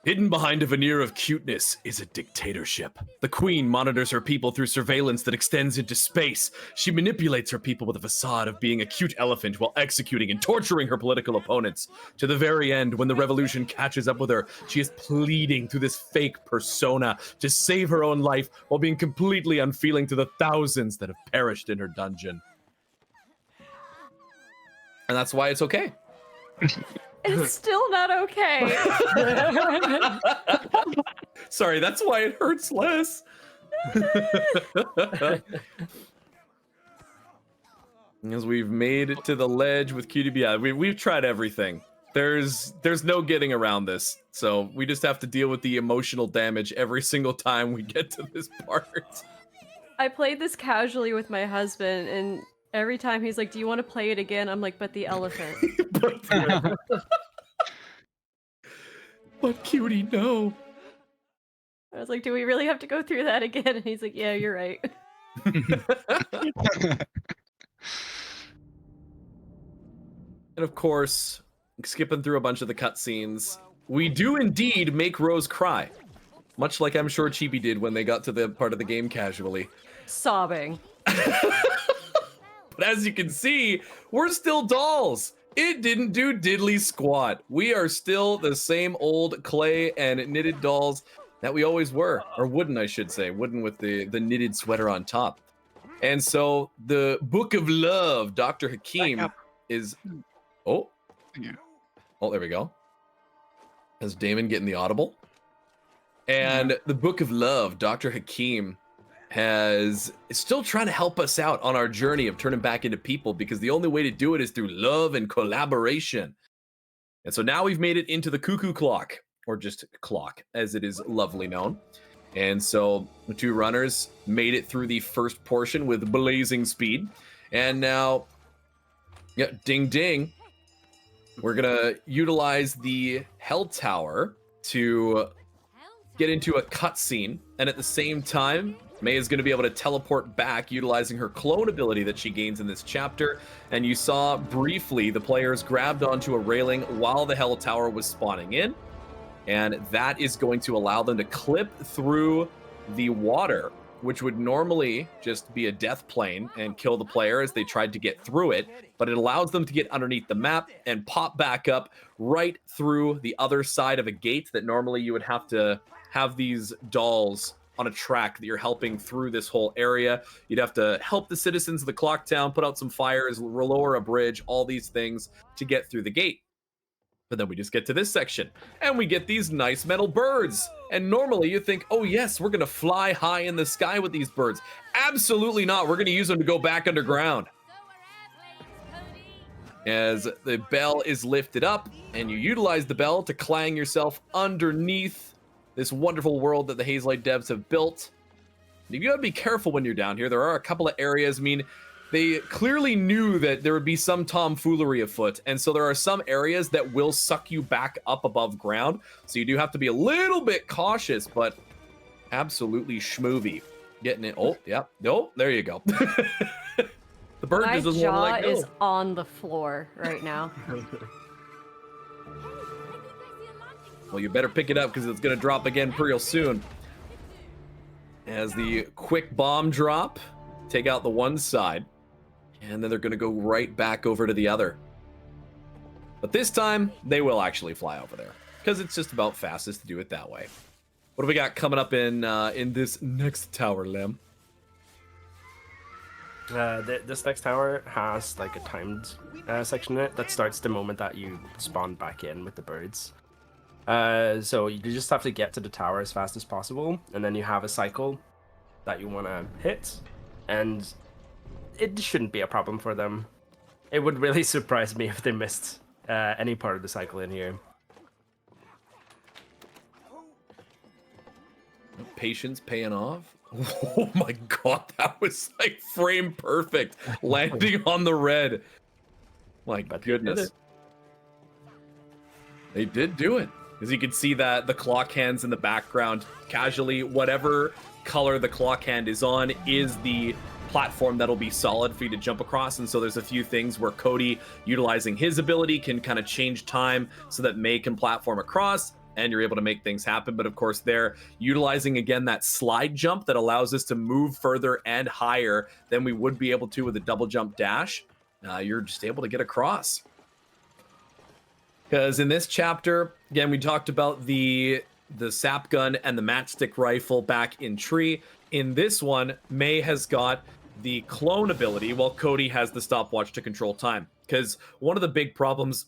Hidden behind a veneer of cuteness is a dictatorship. The queen monitors her people through surveillance that extends into space. She manipulates her people with a facade of being a cute elephant while executing and torturing her political opponents. To the very end, when the revolution catches up with her, she is pleading through this fake persona to save her own life while being completely unfeeling to the thousands that have perished in her dungeon. And that's why it's okay. It's still not okay. Sorry, that's why it hurts less. As we've made it to the ledge with QTB, we've tried everything. There's no getting around this. So we just have to deal with the emotional damage every single time we get to this part. I played this casually with my husband, and every time he's like, "Do you want to play it again?" I'm like, "But the elephant." But cutie, no. I was like, "Do we really have to go through that again?" And he's like, "Yeah, you're right." And of course, skipping through a bunch of the cutscenes, we do indeed make Rose cry. Much like I'm sure Chibi did when they got to the part of the game casually. Sobbing. But as you can see, we're still dolls. It didn't do diddly squat. We are still the same old clay and knitted dolls that we always were. Or wooden, I should say. Wooden with the knitted sweater on top. And so the Book of Love, Dr. Hakim, is... Oh. Yeah. Oh, there we go. Has Damon getting the audible? And the Book of Love, Dr. Hakim, is still trying to help us out on our journey of turning back into people, because the only way to do it is through love and collaboration. And so now we've made it into the cuckoo clock, or just clock as it is lovely known. And so the two runners made it through the first portion with blazing speed. And now, yeah, ding ding, we're gonna utilize the Hell Tower to get into a cutscene, and at the same time, May is going to be able to teleport back utilizing her clone ability that she gains in this chapter. And you saw briefly the players grabbed onto a railing while the Hell Tower was spawning in. And that is going to allow them to clip through the water, which would normally just be a death plane and kill the player as they tried to get through it. But it allows them to get underneath the map and pop back up right through the other side of a gate that normally you would have to have these dolls on a track that you're helping through this whole area. You'd have to help the citizens of the clock town, put out some fires, lower a bridge, all these things to get through the gate. But then we just get to this section and we get these nice metal birds. And normally you think, oh yes, we're gonna fly high in the sky with these birds. Absolutely not. We're gonna use them to go back underground. As the bell is lifted up and you utilize the bell to clang yourself underneath this wonderful world that the Hazelight devs have built. You gotta be careful when you're down here. There are a couple of areas, I mean, they clearly knew that there would be some tomfoolery afoot, and so there are some areas that will suck you back up above ground, so you do have to be a little bit cautious, but absolutely schmoovy. Getting it, oh, yeah, oh, there you go. The bird My just doesn't jaw want to let go. is on the floor right now. Well, you better pick it up because it's going to drop again real soon. As the quick bomb drop, take out the one side, and then they're going to go right back over to the other. But this time, they will actually fly over there because it's just about fastest to do it that way. What do we got coming up in this next tower, Lem? This next tower has like a timed section in it that starts the moment that you spawn back in with the birds. So you just have to get to the tower as fast as possible, and then you have a cycle that you want to hit, and it shouldn't be a problem for them. It would really surprise me if they missed any part of the cycle in here. Patience paying off. Oh my god, that was like frame perfect, landing on the red. My goodness. They did do it. As you can see that the clock hands in the background, casually, whatever color the clock hand is on is the platform that'll be solid for you to jump across. And so there's a few things where Cody, utilizing his ability, can kind of change time so that May can platform across. and you're able to make things happen. But of course, they're utilizing again that slide jump that allows us to move further and higher than we would be able to with a double jump dash. You're just able to get across. Because in this chapter, again, we talked about the sap gun and the matchstick rifle back in Tree. In this one, May has got the clone ability, while Cody has the stopwatch to control time. Because one of the big problems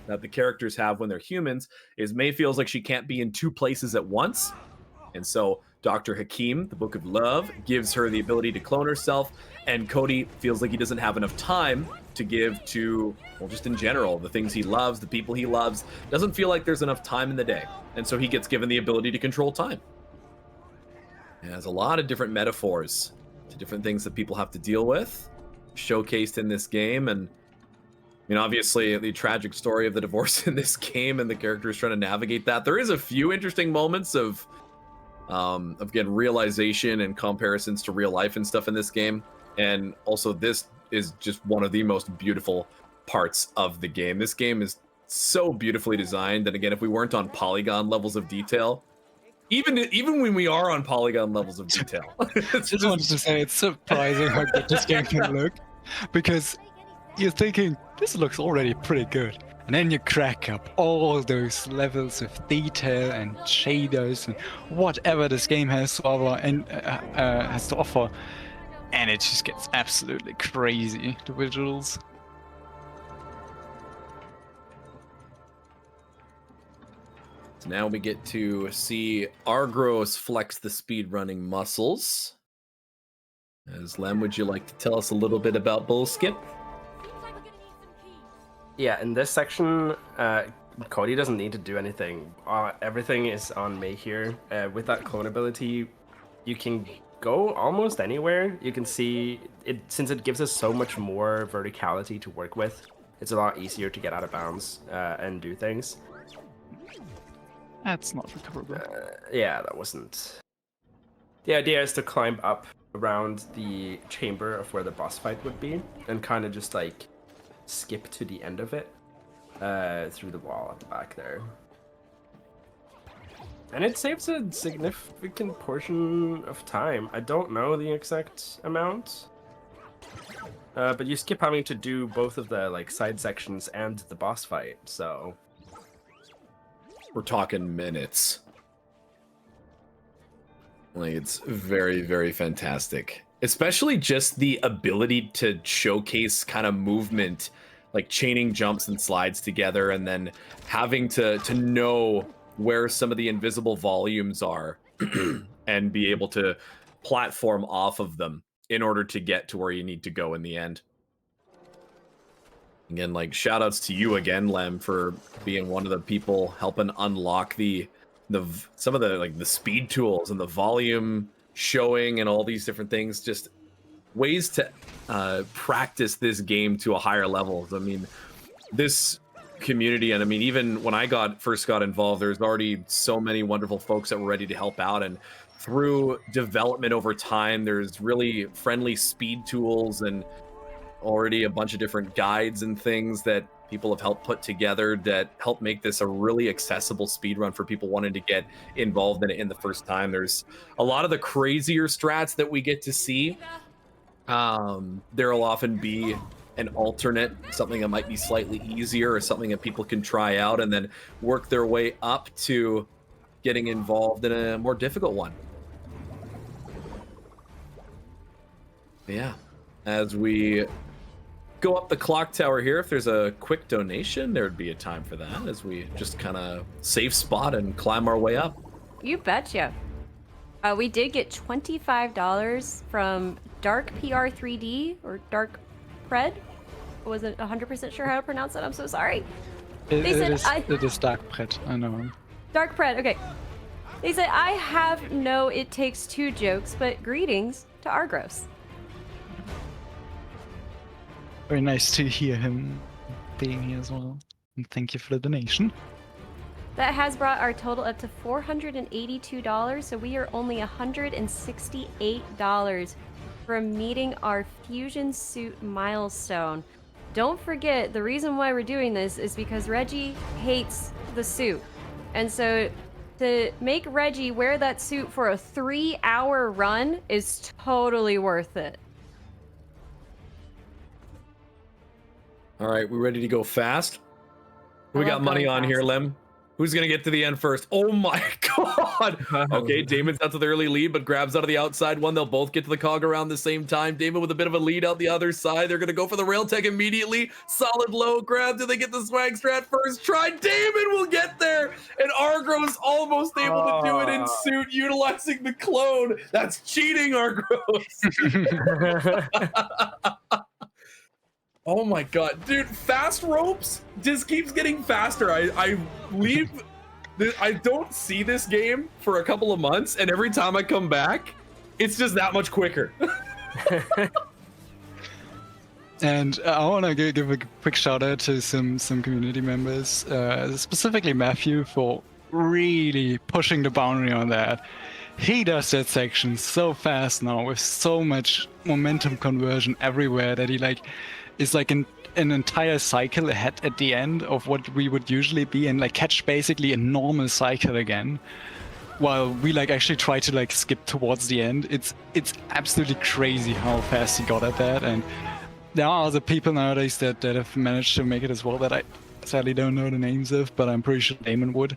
that the characters have when they're humans is May feels like she can't be in two places at once. And so Dr. Hakim, the Book of Love, gives her the ability to clone herself, and Cody feels like he doesn't have enough time to give to, well, just in general, the things he loves, the people he loves. Doesn't feel like there's enough time in the day. And so he gets given the ability to control time. It has a lot of different metaphors to different things that people have to deal with, showcased in this game. And I mean, obviously, the tragic story of the divorce in this game and the characters trying to navigate that. There is a few interesting moments of again, realization and comparisons to real life and stuff in this game. And also, this is just one of the most beautiful parts of the game. This game is so beautifully designed. And again, if we weren't on polygon levels of detail, even when we are on polygon levels of detail, Just wanted to say it's surprising how good this game can look, because you're thinking this looks already pretty good, and then you crack up all those levels of detail and shaders and whatever this game has to offer, and it just gets absolutely crazy, the visuals. So now we get to see Argros flex the speedrunning muscles. As Lem, would you like to tell us a little bit about Bull Skip? Yeah, in this section, Cody doesn't need to do anything. Everything is on May here. With that clone ability, you can go almost anywhere. You can see it, since it gives us so much more verticality to work with, it's a lot easier to get out of bounds and do things. That's not recoverable. Yeah, that wasn't. The idea is to climb up around the chamber of where the boss fight would be, and kind of just like skip to the end of it through the wall at the back there. And it saves a significant portion of time. I don't know the exact amount, but you skip having to do both of the like side sections and the boss fight, so We're talking minutes. Like, it's very, very fantastic. Especially just the ability to showcase kind of movement, like chaining jumps and slides together, and then having to know where some of the invisible volumes are and be able to platform off of them in order to get to where you need to go in the end. Again, like, shout outs to you again, Lem, for being one of the people helping unlock some of the like the speed tools and the volume showing and all these different things. Just ways to practice this game to a higher level. I mean, this community, and I mean, even when I first got involved, there's already so many wonderful folks that were ready to help out, and through development over time, there's really friendly speed tools and already a bunch of different guides and things that people have helped put together that help make this a really accessible speed run for people wanting to get involved in it in the first time. There's a lot of the crazier strats that we get to see. There'll often be an alternate, something that might be slightly easier or something that people can try out and then work their way up to getting involved in a more difficult one. Yeah, as we go up the clock tower here, if there's a quick donation, there would be a time for that as we just kind of safe spot and climb our way up. You betcha. We did get $25 from Dark PR3D or Dark Pred. I wasn't 100% sure how to pronounce it. I'm so sorry. It is Dark Pred, I know. Dark Pred, okay. They said, I have no It Takes Two jokes, but greetings to Argros. Very nice to hear him being here as well. And thank you for the donation. That has brought our total up to $482, so we are only $168 from meeting our fusion suit milestone. Don't forget, the reason why we're doing this is because Reggie hates the suit. And so to make Reggie wear that suit for a 3-hour run is totally worth it. All right, we ready to go fast? We I got love money going on here, fast. Lem. Who's gonna get to the end first? Oh my god! Okay, Damon's out to the early lead, but grabs out of the outside one. They'll both get to the cog around the same time. Damon with a bit of a lead out the other side. They're gonna go for the rail tech immediately. Solid low grab. Do they get the swag strat first try? Damon will get there, and Argros almost able to do it in suit, utilizing the clone. That's cheating, Argros. Oh my god, dude! Fast ropes just keeps getting faster. I leave. I don't see this game for a couple of months, and every time I come back, it's just that much quicker. And I want to give a quick shout out to some community members, specifically Matthew, for really pushing the boundary on that. He does that section so fast now with so much momentum conversion everywhere that he is like an entire cycle ahead at the end of what we would usually be, and like catch basically a normal cycle again, while we actually try to skip towards the end. It's absolutely crazy how fast he got at that, and there are other people nowadays that have managed to make it as well that I sadly don't know the names of, but I'm pretty sure Damon would.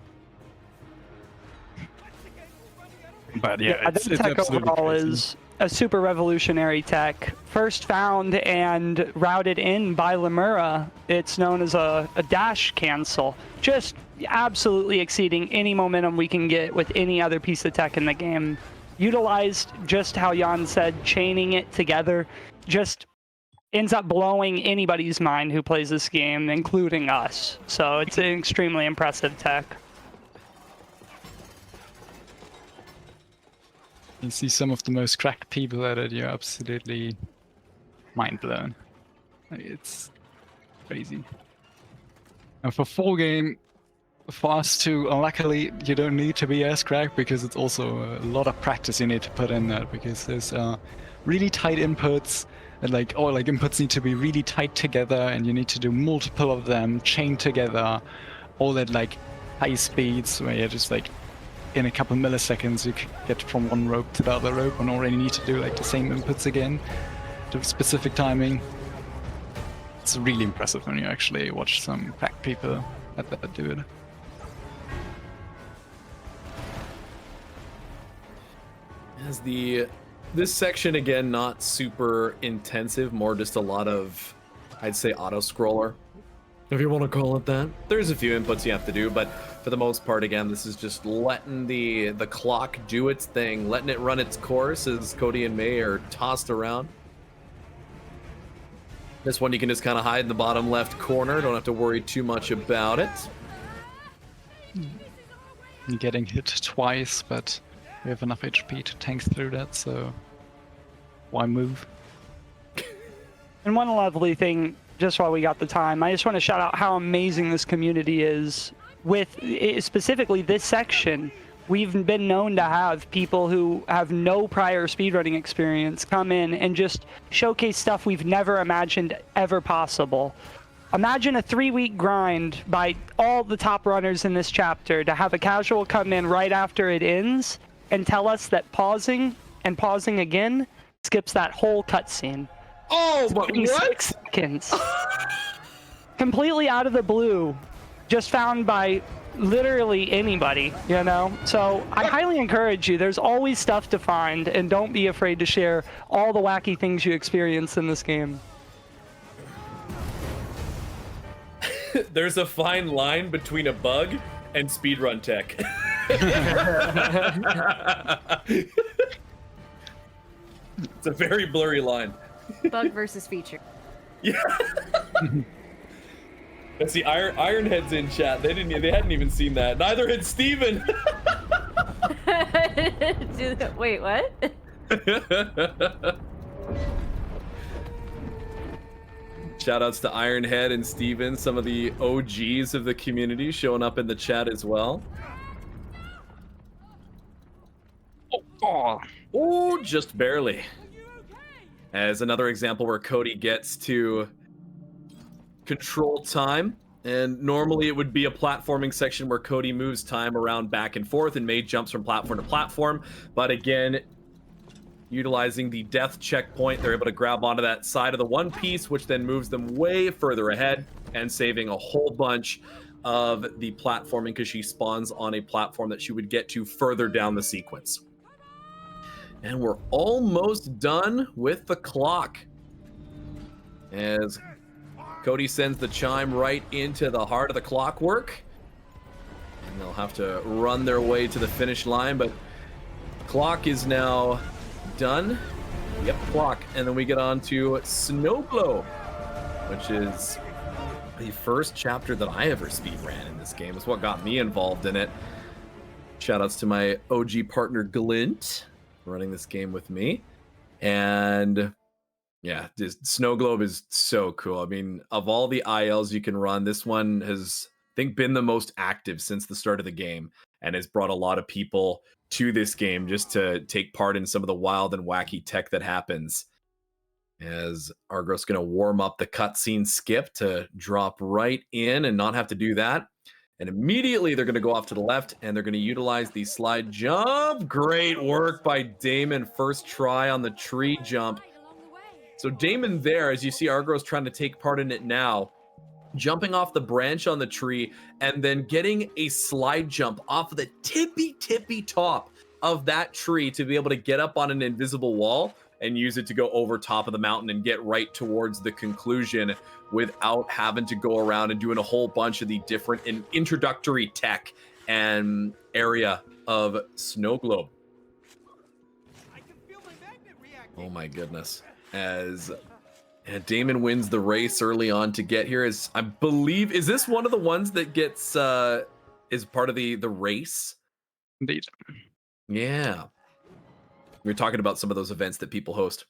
But yeah, the it's tech absolutely overall crazy. is a super revolutionary tech. First found and routed in by Lemura, it's known as a dash cancel. Just absolutely exceeding any momentum we can get with any other piece of tech in the game. Utilized just how Jan said, chaining it together, just ends up blowing anybody's mind who plays this game, including us. So it's an extremely impressive tech. You see some of the most cracked people at it, you're absolutely mind blown. It's crazy. And for full game, for us to, luckily, you don't need to be as cracked, because it's also a lot of practice you need to put in that, because there's really tight inputs, and inputs need to be really tight together, and you need to do multiple of them chained together, all at high speeds where you're just in a couple milliseconds you can get from one rope to the other rope, and already need to do the same inputs again to specific timing. It's really impressive when you actually watch some cracked people that do it. As this section again, not super intensive, more just a lot of, I'd say, auto scroller, if you want to call it that. There's a few inputs you have to do, but for the most part, again, this is just letting the clock do its thing, letting it run its course as Cody and May are tossed around. This one you can just kind of hide in the bottom left corner, don't have to worry too much about it. You're getting hit twice, but we have enough HP to tank through that, so why move? And one lovely thing, just while we got the time, I just want to shout out how amazing this community is. With specifically this section, we've been known to have people who have no prior speedrunning experience come in and just showcase stuff we've never imagined ever possible. Imagine a 3-week grind by all the top runners in this chapter to have a casual come in right after it ends and tell us that pausing and pausing again skips that whole cutscene. Oh, but In what? 6 seconds. Completely out of the blue. Just found by literally anybody, you know? So I highly encourage you. There's always stuff to find, and don't be afraid to share all the wacky things you experience in this game. There's a fine line between a bug and speedrun tech. It's a very blurry line. Bug versus feature. Yeah. Let's see, Ironhead's in chat. They hadn't even seen that. Neither had Steven. Wait, what? Shoutouts to Ironhead and Steven, some of the OGs of the community showing up in the chat as well. Oh, just barely. As another example where Cody gets to control time And normally it would be a platforming section where Cody moves time around back and forth and May jumps from platform to platform. But again, utilizing the death checkpoint, they're able to grab onto that side of the one piece, which then moves them way further ahead and saving a whole bunch of the platforming because she spawns on a platform that she would get to further down the sequence. And we're almost done with the clock as Cody sends the chime right into the heart of the clockwork. And they'll have to run their way to the finish line, but clock is now done. Yep, clock. And then we get on to Snow Globe, which is the first chapter that I ever speed ran in this game. It's what got me involved in it. Shoutouts to my OG partner Glint running this game with me. And yeah, just Snow Globe is so cool. I mean, of all the ILs you can run, this one has, I think, been the most active since the start of the game and has brought a lot of people to this game just to take part in some of the wild and wacky tech that happens. As Argros going to warm up the cutscene skip to drop right in and not have to do that. And immediately they're going to go off to the left and they're going to utilize the slide jump. Great work by Damon. First try on the tree jump. So Damon there, as you see Argros trying to take part in it now, jumping off the branch on the tree and then getting a slide jump off of the tippy top of that tree to be able to get up on an invisible wall and use it to go over top of the mountain and get right towards the conclusion without having to go around and doing a whole bunch of the different introductory tech and area of Snow Globe. Oh my goodness. As Damon wins the race early on to get here, is I believe, is this one of the ones that gets is part of the race? Indeed. Yeah. We were talking about some of those events that people host.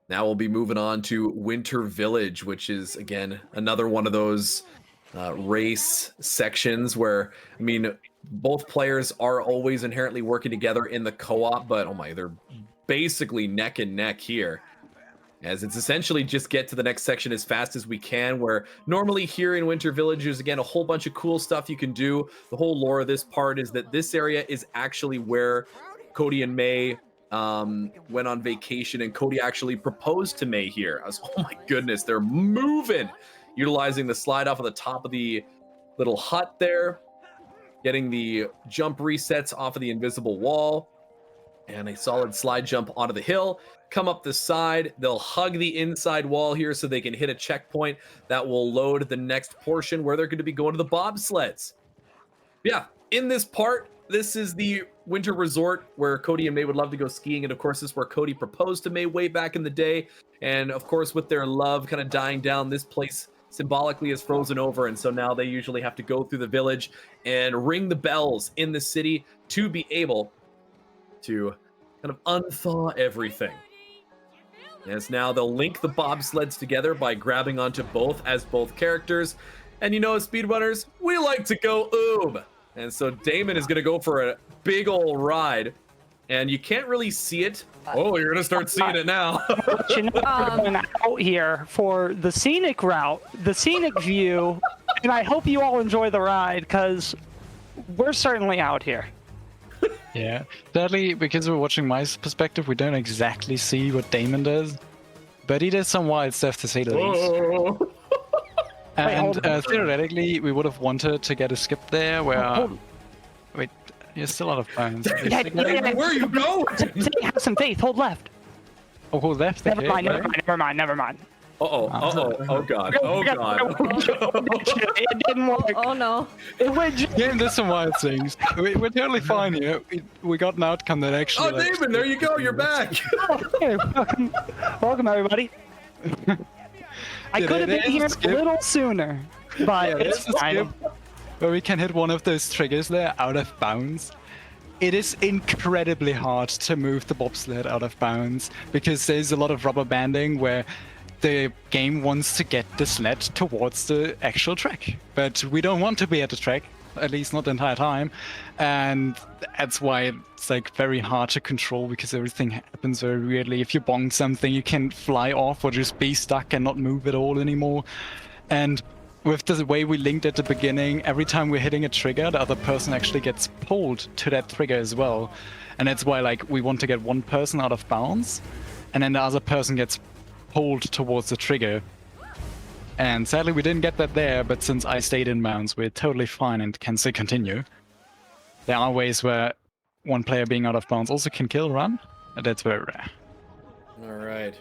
Now we'll be moving on to Winter Village, which is, again, another one of those race sections where, I mean, both players are always inherently working together in the co-op, but oh my, they're basically neck and neck here. As it's essentially just get to the next section as fast as we can, where normally here in Winter Village, there's again a whole bunch of cool stuff you can do. The whole lore of this part is that this area is actually where Cody and May went on vacation, and Cody actually proposed to May here. I was, oh my goodness, they're moving, utilizing the slide off of the top of the little hut there, getting the jump resets off of the invisible wall, and a solid slide jump onto the hill. Come up the side, they'll hug the inside wall here so they can hit a checkpoint that will load the next portion where they're going to be going to the bobsleds. Yeah, in this part, this is the winter resort where Cody and May would love to go skiing, and of course this is where Cody proposed to May way back in the day, and of course with their love kind of dying down, this place symbolically is frozen over, and so now they usually have to go through the village and ring the bells in the city to be able to kind of unthaw everything. As now they'll link the bobsleds together by grabbing onto both as both characters. And you know, as speedrunners, we like to go oob. And so Damon is going to go for a big old ride. And you can't really see it. Oh, you're going to start seeing it now. You know, we're going out here for the scenic route, the scenic view, and I hope you all enjoy the ride, because we're certainly out here. Yeah, sadly, because we're watching my perspective, we don't exactly see what Damon does, but he does some wild stuff, to say the least. And theoretically, we would have wanted to get a skip there where... Wait, you're still out of bounds. Yeah, Where are you going? Have some faith, hold left. Oh, hold left? Never Okay, mind. Uh-oh, oh god, oh god. It didn't work. Oh no. Game does some wild things. We're totally fine here. We got an outcome that actually... Oh, Damon, there you go, you're back. Okay, welcome everybody. I could have been here a little sooner, but it's fine. Where we can hit one of those triggers there out of bounds. It is incredibly hard to move the bobsled out of bounds because there's a lot of rubber banding where the game wants to get the sled towards the actual track. But we don't want to be at the track, at least not the entire time. And that's why it's like very hard to control, because everything happens very weirdly. If you bonk something, you can fly off or just be stuck and not move at all anymore. And with the way we linked at the beginning, every time we're hitting a trigger, the other person actually gets pulled to that trigger as well. And that's why like we want to get one person out of bounds, and then the other person gets pulled towards the trigger. And sadly we didn't get that there, but since I stayed in bounds, we're totally fine and can still continue. There are ways where one player being out of bounds also can kill run, and that's very rare. All right.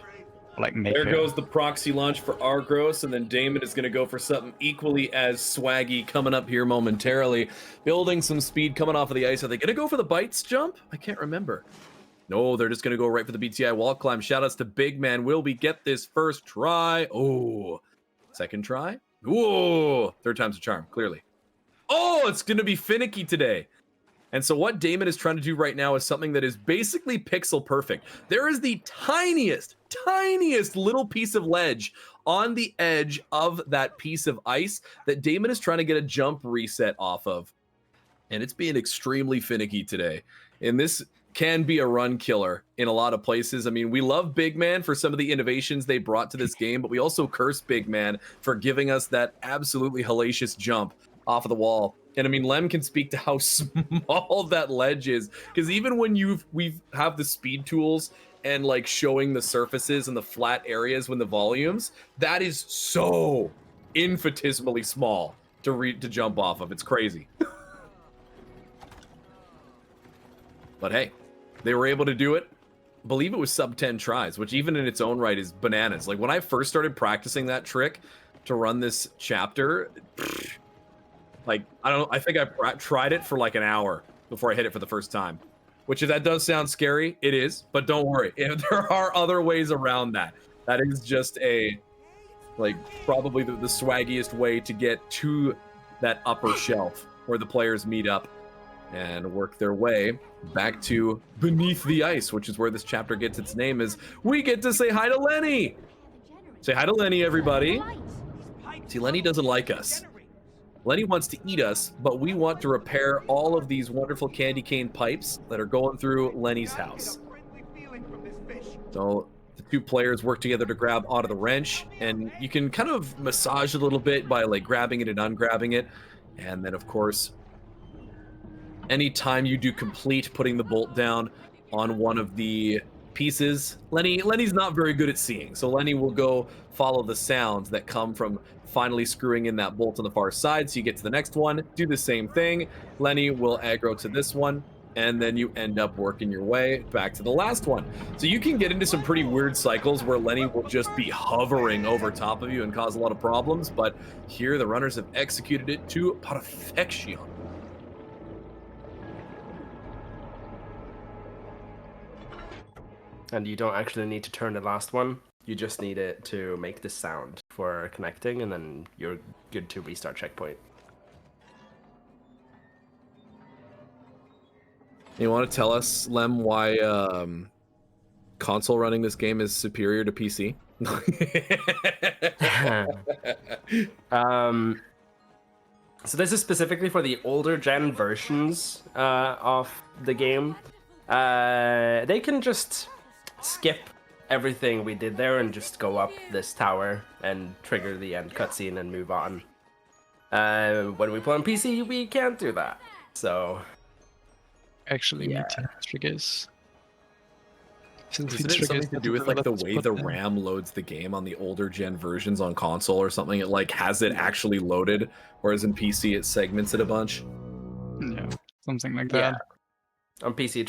Like make There a- goes the proxy launch for Argros, and then Damon is going to go for something equally as swaggy coming up here momentarily. Building some speed coming off of the ice. Are they going to go for the bites jump? I can't remember. No, they're just going to go right for the BTI wall climb. Shoutouts to Big Man. Will we get this first try? Oh, second try? Whoa, third time's a charm, clearly. Oh, it's going to be finicky today. And so what Damon is trying to do right now is something that is basically pixel perfect. There is the tiniest little piece of ledge on the edge of that piece of ice that Damon is trying to get a jump reset off of. And it's being extremely finicky today. And this can be a run killer in a lot of places. I mean, we love Big Man for some of the innovations they brought to this game, but we also curse Big Man for giving us that absolutely hellacious jump off of the wall. And I mean, Lem can speak to how small that ledge is, because even when we have the speed tools and like showing the surfaces and the flat areas when the volumes, that is so infinitesimally small to jump off of. It's crazy. But hey, they were able to do it. I believe it was sub 10 tries, which even in its own right is bananas. Like when I first started practicing that trick to run this chapter, like, I think I tried it for like an hour before I hit it for the first time. Which, if that does sound scary, it is. But don't worry, if there are other ways around that. That is just like, probably the swaggiest way to get to that upper shelf where the players meet up and work their way back to beneath the ice, which is where this chapter gets its name. Is we get to say hi to Lenny. Say hi to Lenny, everybody. See, Lenny doesn't like us. Lenny wants to eat us, but we want to repair all of these wonderful candy cane pipes that are going through Lenny's house. So the two players work together to grab onto the wrench, and you can kind of massage it a little bit by like grabbing it and ungrabbing it. And then of course, anytime you do complete putting the bolt down on one of the pieces, Lenny's not very good at seeing, so Lenny will go follow the sounds that come from finally screwing in that bolt on the far side. So you get to the next one, do the same thing. Lenny will aggro to this one, and then you end up working your way back to the last one. So you can get into some pretty weird cycles where Lenny will just be hovering over top of you and cause a lot of problems, but here the runners have executed it to perfection. And you don't actually need to turn the last one. You just need it to make this sound for connecting, and then you're good to restart checkpoint. You want to tell us, Lem, why console running this game is superior to PC? So this is specifically for the older gen versions of the game. They can just skip everything we did there and just go up this tower and trigger the end cutscene and move on. When we play on PC, we can't do that. So actually yeah. need to triggers. Since Isn't it something to do with like the way the RAM loads the game on the older gen versions on console or something? It like has it actually loaded, whereas in PC it segments it a bunch. Yeah, something like yeah. that. On PC,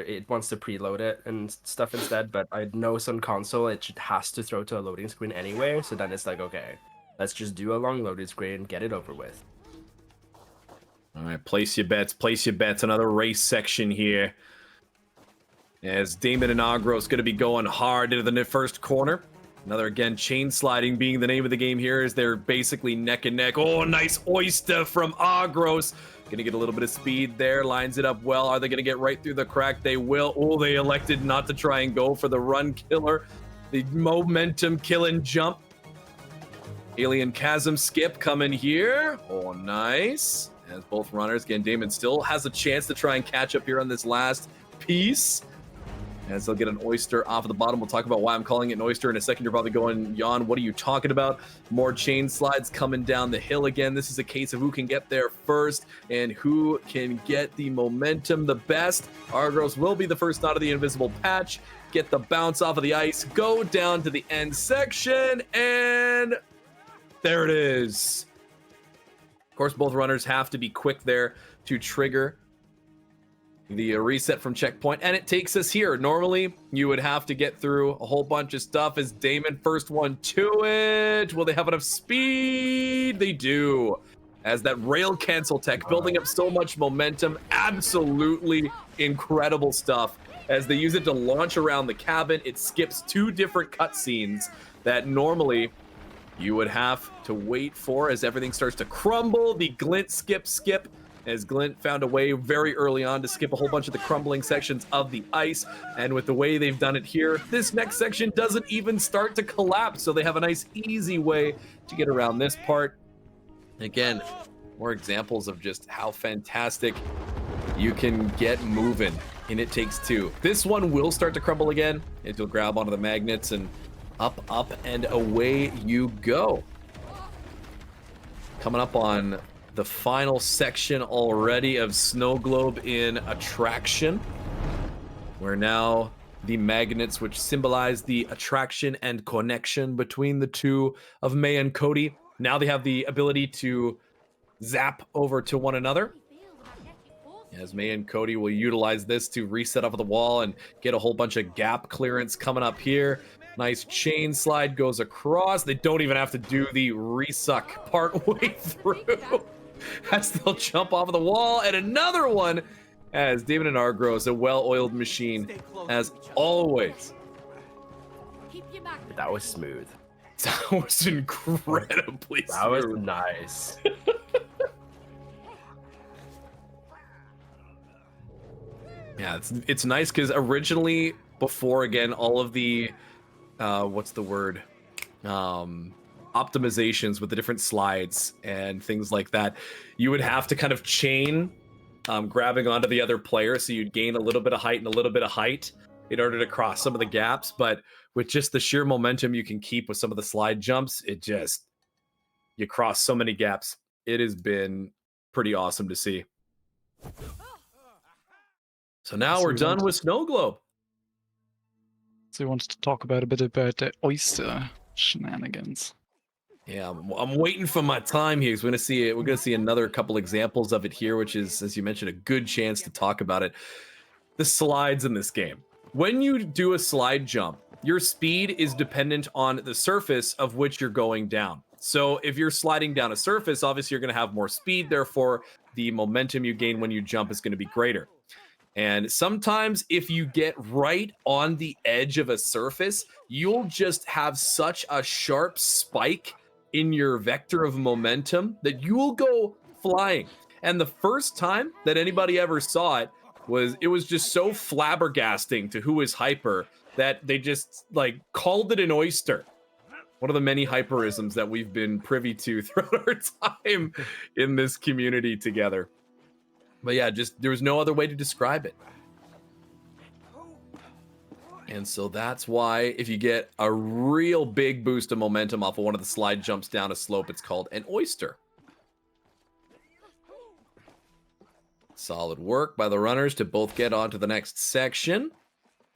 it wants to preload it and stuff instead, but I know on console it has to throw to a loading screen anyway, so then it's like, okay, let's just do a long loading screen, get it over with. All right, place your bets. Another race section here. As Damon and Argros going to be going hard into the first corner. Another, again, chain sliding being the name of the game here, as they're basically neck and neck. Oh, nice oyster from Argros. Going to get a little bit of speed there, lines it up well. Are they going to get right through the crack? They will. Oh, they elected not to try and go for the run killer. The momentum killing jump. Alien Chasm skip coming here. Oh, nice. as both runners. Again, Damon still has a chance to try and catch up here on this last piece, as they'll get an oyster off of the bottom. We'll talk about why I'm calling it an oyster in a second. You're probably going, Jan, what are you talking about? More chain slides coming down the hill again. This is a case of who can get there first and who can get the momentum the best. Argros will be the first out of the invisible patch, get the bounce off of the ice, go down to the end section, and there it is. Of course, both runners have to be quick there to trigger the reset from checkpoint, and it takes us here. Normally, you would have to get through a whole bunch of stuff. As Damon, first one to it. Will they have enough speed? They do. As that rail cancel tech, building up so much momentum. Absolutely incredible stuff. As they use it to launch around the cabin, it skips 2 different cutscenes that normally you would have to wait for as everything starts to crumble. The glint skip, as Glint found a way very early on to skip a whole bunch of the crumbling sections of the ice. And with the way they've done it here, this next section doesn't even start to collapse. So they have a nice, easy way to get around this part. Again, more examples of just how fantastic you can get moving in It Takes Two. This one will start to crumble again as you'll grab onto the magnets and up, and away you go. Coming up on the final section already of Snow Globe in Attraction, where now the magnets, which symbolize the attraction and connection between the two of May and Cody, now they have the ability to zap over to one another. As May and Cody will utilize this to reset off of the wall and get a whole bunch of gap clearance coming up here. Nice chain slide goes across. They don't even have to do the resuck part way through. As they'll jump off of the wall, and another one as Damon and Argros, a well-oiled machine as always. That was smooth. That was incredibly smooth. That was nice. Yeah, it's nice because originally, before again all of the what's the word, optimizations with the different slides and things like that, you would have to kind of chain grabbing onto the other player, so you'd gain a little bit of height and a little bit of height in order to cross some of the gaps. But with just the sheer momentum you can keep with some of the slide jumps, you cross so many gaps. It has been pretty awesome to see. So now we're done with Snow Globe. So we wanted to talk about a bit about the oyster shenanigans. Yeah, I'm waiting for my time here. We're gonna see another couple examples of it here, which is, as you mentioned, a good chance to talk about it. The slides in this game. When you do a slide jump, your speed is dependent on the surface of which you're going down. So if you're sliding down a surface, obviously you're gonna have more speed. Therefore, the momentum you gain when you jump is gonna be greater. And sometimes if you get right on the edge of a surface, you'll just have such a sharp spike in your vector of momentum that you will go flying. And the first time that anybody ever saw it was just so flabbergasting to who is hyper that they just like called it an oyster. One of the many hyperisms that we've been privy to throughout our time in this community together. But yeah, just there was no other way to describe it. And so that's why if you get a real big boost of momentum off of one of the slide jumps down a slope, it's called an oyster. Solid work by the runners to both get on to the next section.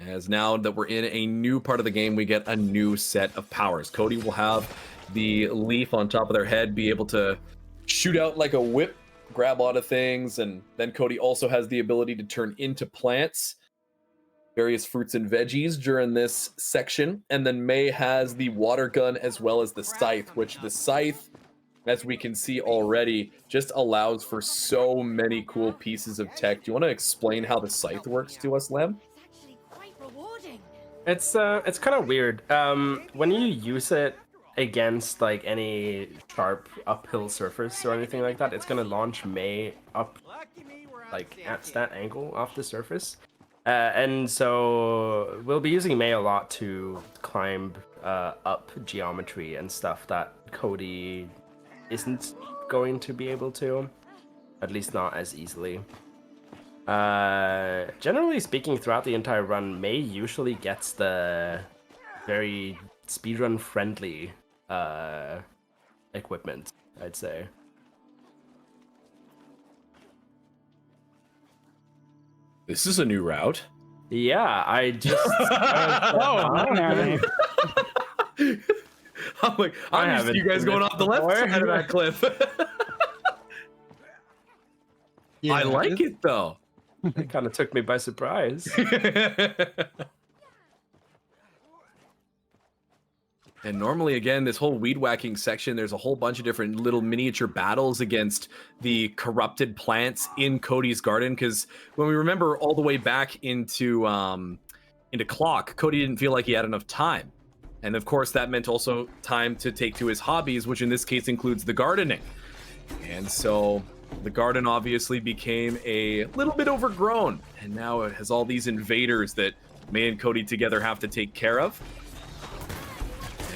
As now that we're in a new part of the game, we get a new set of powers. Cody will have the leaf on top of their head, be able to shoot out like a whip, grab onto things, and then Cody also has the ability to turn into plants, various fruits and veggies during this section. And then May has the water gun as well as the scythe, which the scythe, as we can see already, just allows for so many cool pieces of tech. Do you want to explain how the scythe works to us, Lem? It's kind of weird. When you use it against like any sharp uphill surface or anything like that, it's gonna launch May up like at that angle off the surface. And so we'll be using May a lot to climb up geometry and stuff that Cody isn't going to be able to. at least not as easily. Generally speaking, throughout the entire run, Mei usually gets the very speedrun friendly equipment, I'd say. This is a new route. Yeah, I just. man. I'm like, I'm used to you guys going off the left side of that cliff. I like it though. It kind of took me by surprise. And normally, again, this whole weed whacking section, there's a whole bunch of different little miniature battles against the corrupted plants in Cody's garden. Because when we remember all the way back into Clock, Cody didn't feel like he had enough time. And of course, that meant also time to take to his hobbies, which in this case includes the gardening. And so the garden obviously became a little bit overgrown. And now it has all these invaders that May and Cody together have to take care of.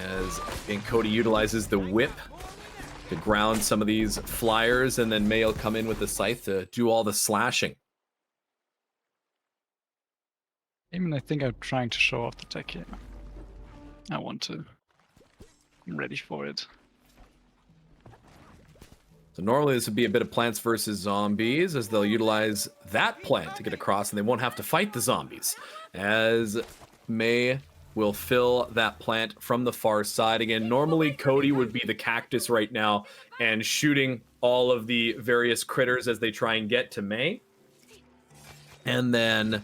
As again, Cody utilizes the whip to ground some of these flyers, and then May will come in with the scythe to do all the slashing. I think I'm trying to show off the tech here. I want to. I'm ready for it. So normally this would be a bit of plants versus zombies, as they'll utilize that plant to get across, and they won't have to fight the zombies. As May will fill that plant from the far side. Again, normally Cody would be the cactus right now and shooting all of the various critters as they try and get to May. And then,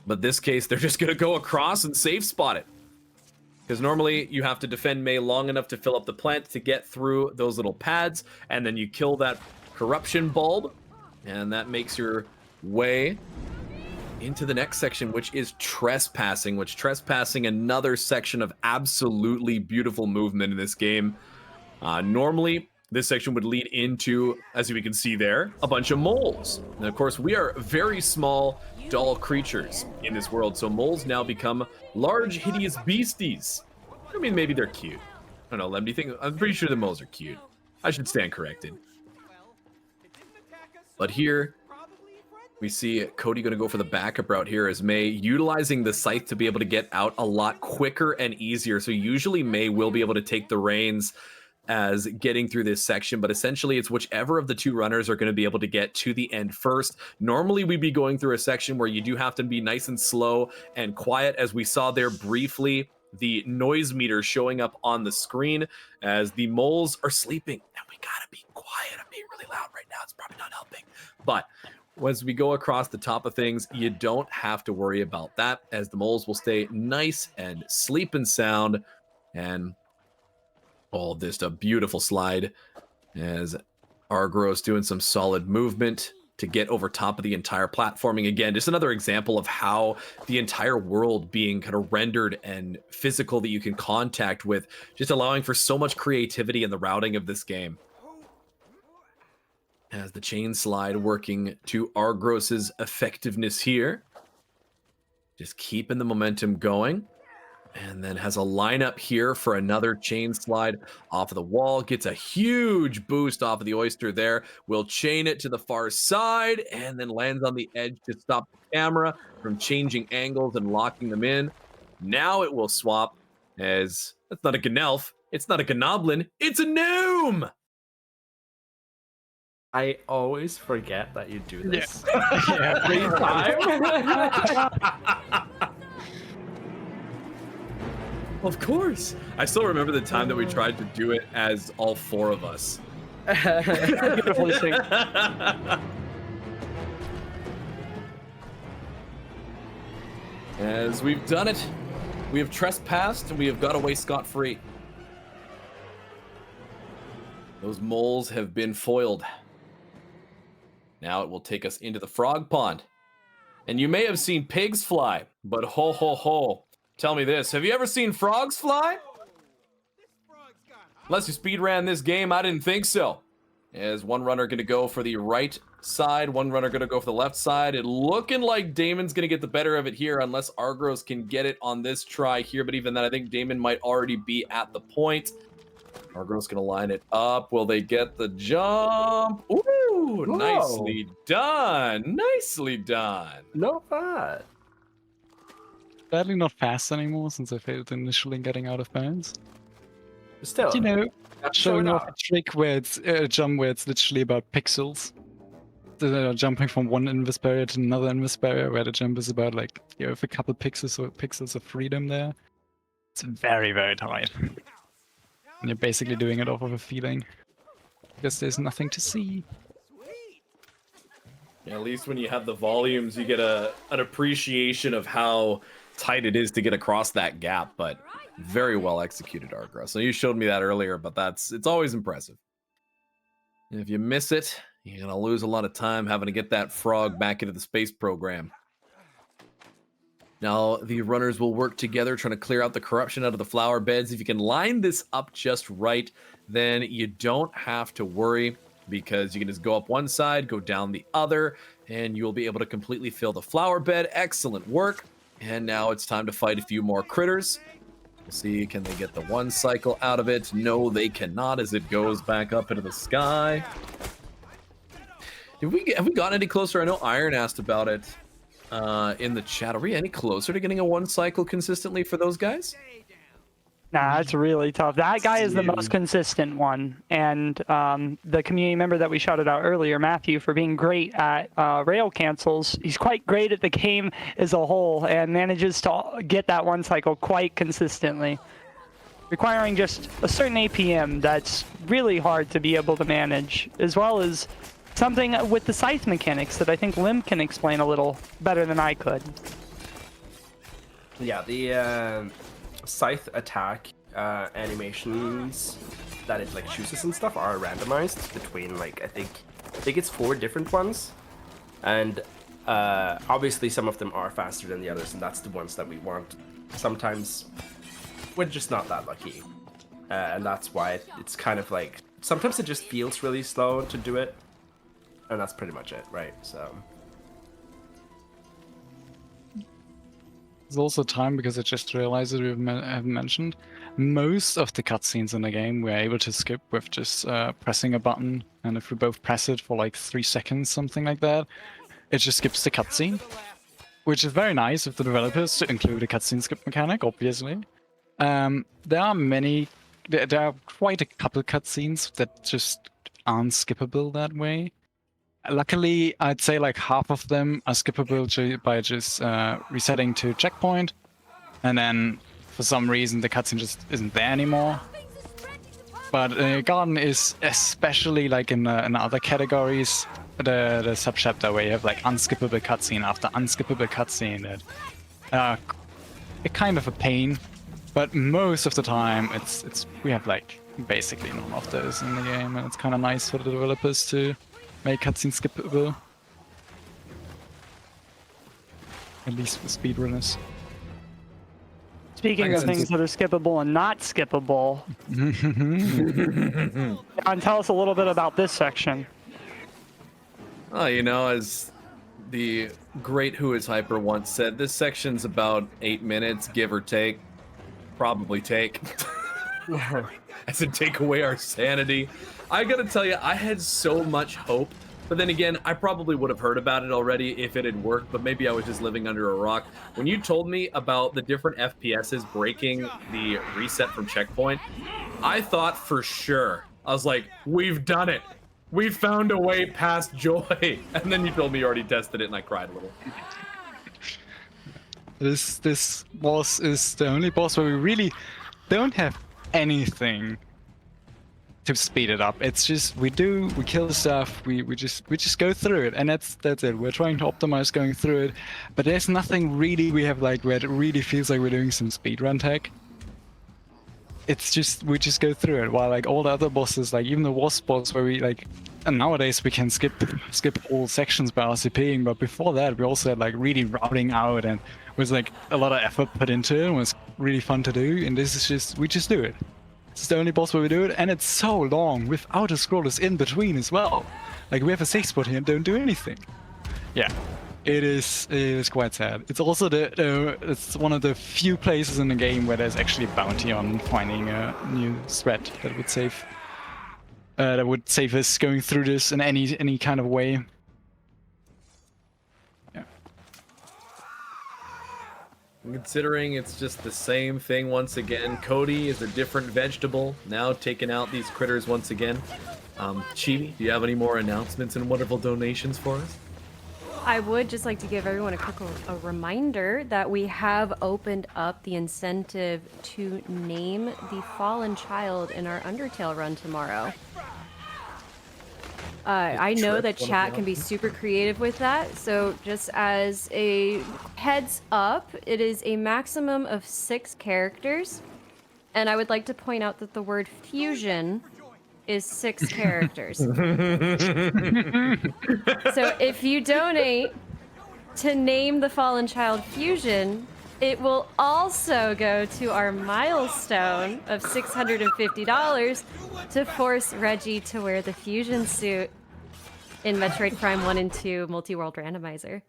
but this case, they're just gonna go across and safe spot it. Because normally you have to defend May long enough to fill up the plant to get through those little pads, and then you kill that corruption bulb, and that makes your way into the next section, which is trespassing, another section of absolutely beautiful movement in this game. Normally, this section would lead into, as we can see there, a bunch of moles. And of course, we are very small, dull creatures in this world, so moles now become large, hideous beasties. I mean, maybe they're cute. I don't know, Lem, do you think? I'm pretty sure the moles are cute. I should stand corrected. But here, we see Cody going to go for the backup route here as May utilizing the scythe to be able to get out a lot quicker and easier. So usually May will be able to take the reins as getting through this section, but essentially it's whichever of the two runners are going to be able to get to the end first. Normally we'd be going through a section where you do have to be nice and slow and quiet, as we saw there briefly, the noise meter showing up on the screen as the moles are sleeping. And we gotta be quiet. I'm being really loud right now. It's probably not helping. But as we go across the top of things, you don't have to worry about that, as the moles will stay nice and sleep and sound. And all this, a beautiful slide as Argros doing some solid movement to get over top of the entire platforming. Again, just another example of how the entire world being kind of rendered and physical that you can contact with, just allowing for so much creativity in the routing of this game. As the chain slide working to Argros's effectiveness here. Just keeping the momentum going. And then has a lineup here for another chain slide off of the wall. Gets a huge boost off of the oyster there. Will chain it to the far side and then lands on the edge to stop the camera from changing angles and locking them in. Now it will swap, as that's not a Gnelf. It's not a Gnoblin. It's a Gnome! I always forget that you do this. Yeah. Every time. Of course. I still remember the time that we tried to do it as all four of us. Beautifully synced. As we've done it, we have trespassed and we have got away scot-free. Those moles have been foiled. Now it will take us into the frog pond. And you may have seen pigs fly, but ho ho ho. Tell me this, have you ever seen frogs fly? Unless you speed ran this game, I didn't think so. As one runner gonna go for the right side, one runner gonna go for the left side. It looking like Damon's gonna get the better of it here, unless Argros can get it on this try here. But even then, I think Damon might already be at the point. Argros gonna line it up. Will they get the jump? Ooh, nicely done. Nicely done. Not bad. Sadly not fast anymore since I failed initially in getting out of bounds. Still, You know, that's showing showing off a trick where it's a jump where it's literally about pixels. Jumping from one invis barrier to another invis barrier, where the jump is about like you have a couple pixels of freedom there. It's very, very tight. And you're basically doing it off of a feeling. Because there's nothing to see. Yeah, at least when you have the volumes, you get an appreciation of how tight it is to get across that gap, but very well executed, Argros. So you showed me that earlier, but it's always impressive. And if you miss it, you're gonna lose a lot of time having to get that frog back into the space program. Now, the runners will work together trying to clear out the corruption out of the flower beds. If you can line this up just right, then you don't have to worry, because you can just go up one side, go down the other, and you'll be able to completely fill the flower bed. Excellent work. And now it's time to fight a few more critters. We'll see, can they get the one cycle out of it? No, they cannot, as it goes back up into the sky. Have we gotten any closer? I know Iron asked about it in the chat. Are we any closer to getting a one cycle consistently for those guys? Nah, it's really tough. That guy is the most consistent one. And the community member that we shouted out earlier, Matthew, for being great at rail cancels, he's quite great at the game as a whole and manages to get that one cycle quite consistently, requiring just a certain APM that's really hard to be able to manage, as well as something with the scythe mechanics that I think Lim can explain a little better than I could. Yeah, the scythe attack animations that it like chooses and stuff are randomized between like I think it's 4 different ones, and obviously some of them are faster than the others, and that's the ones that we want. Sometimes we're just not that lucky, and that's why it's kind of like sometimes it just feels really slow to do it, and that's pretty much it, right? So There's also time, because I just realized that we haven't mentioned. Most of the cutscenes in the game we're able to skip with just pressing a button, and if we both press it for like 3 seconds, something like that, it just skips the cutscene. Which is very nice of the developers to include a cutscene skip mechanic, obviously. There are quite a couple cutscenes that just aren't skippable that way. Luckily, I'd say like half of them are skippable by just resetting to checkpoint, and then for some reason the cutscene just isn't there anymore. But Garden is, especially like in other categories, the subchapter where you have like unskippable cutscene after unskippable cutscene, that kind of a pain. But most of the time, we have like basically none of those in the game, and it's kind of nice for the developers to make cutscenes skippable. At least for speedrunners. Speaking of things that are skippable and not skippable, John, tell us a little bit about this section. Oh, you know, as the great Who Is Hyper once said, this section's about 8 minutes, give or take. Probably take. As in take away our sanity. I gotta tell you, I had so much hope, but then again, I probably would have heard about it already if it had worked, but maybe I was just living under a rock. When you told me about the different FPSs breaking the reset from checkpoint, I thought for sure, I was like, we've done it. We found a way past joy. And then you told me you already tested it, and I cried a little. This boss is the only boss where we really don't have anything to speed it up. It's just we kill the stuff, we just go through it, and that's it. We're trying to optimize going through it, but there's nothing really we have like where it really feels like we're doing some speedrun tech. It's just we just go through it, while like all the other bosses, like even the wasp boss, where we like, and nowadays we can skip all sections by RCPing, but before that we also had like really routing out, and it was like a lot of effort put into it, and it was really fun to do. And this is just we just do it. It's the only boss where we do it, and it's so long without a scrollers in between as well. Like we have a safe spot here and don't do anything. Yeah, It is quite sad. It's also it's one of the few places in the game where there's actually a bounty on finding a new threat that would save us going through this in any kind of way. Yeah. Considering it's just the same thing once again, Cody is a different vegetable, now taking out these critters once again. Chibi, do you have any more announcements and wonderful donations for us? I would just like to give everyone a reminder that we have opened up the incentive to name the fallen child in our Undertale run tomorrow. I know that chat can be super creative with that, so just as a heads up, it is a maximum of 6 characters, and I would like to point out that the word fusion is 6 characters. So if you donate to name the fallen child Fusion, it will also go to our milestone of $650 to force Reggie to wear the fusion suit in Metroid Prime 1 and 2 Multi-World Randomizer.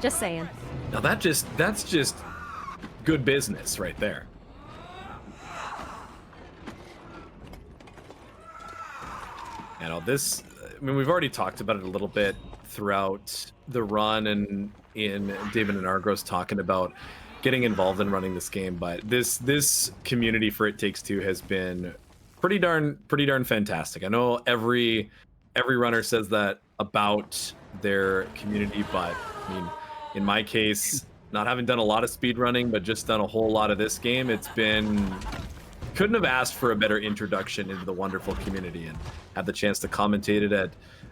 Just saying. Now that's just good business right there. You know, this, I mean, we've already talked about it a little bit throughout the run and in David and Argros talking about getting involved in running this game, but this community for It Takes Two has been pretty darn fantastic. I know every runner says that about their community, but I mean, in my case, not having done a lot of speed running, but just done a whole lot of this game, it's been, couldn't have asked for a better introduction into the wonderful community, and had the chance to commentate it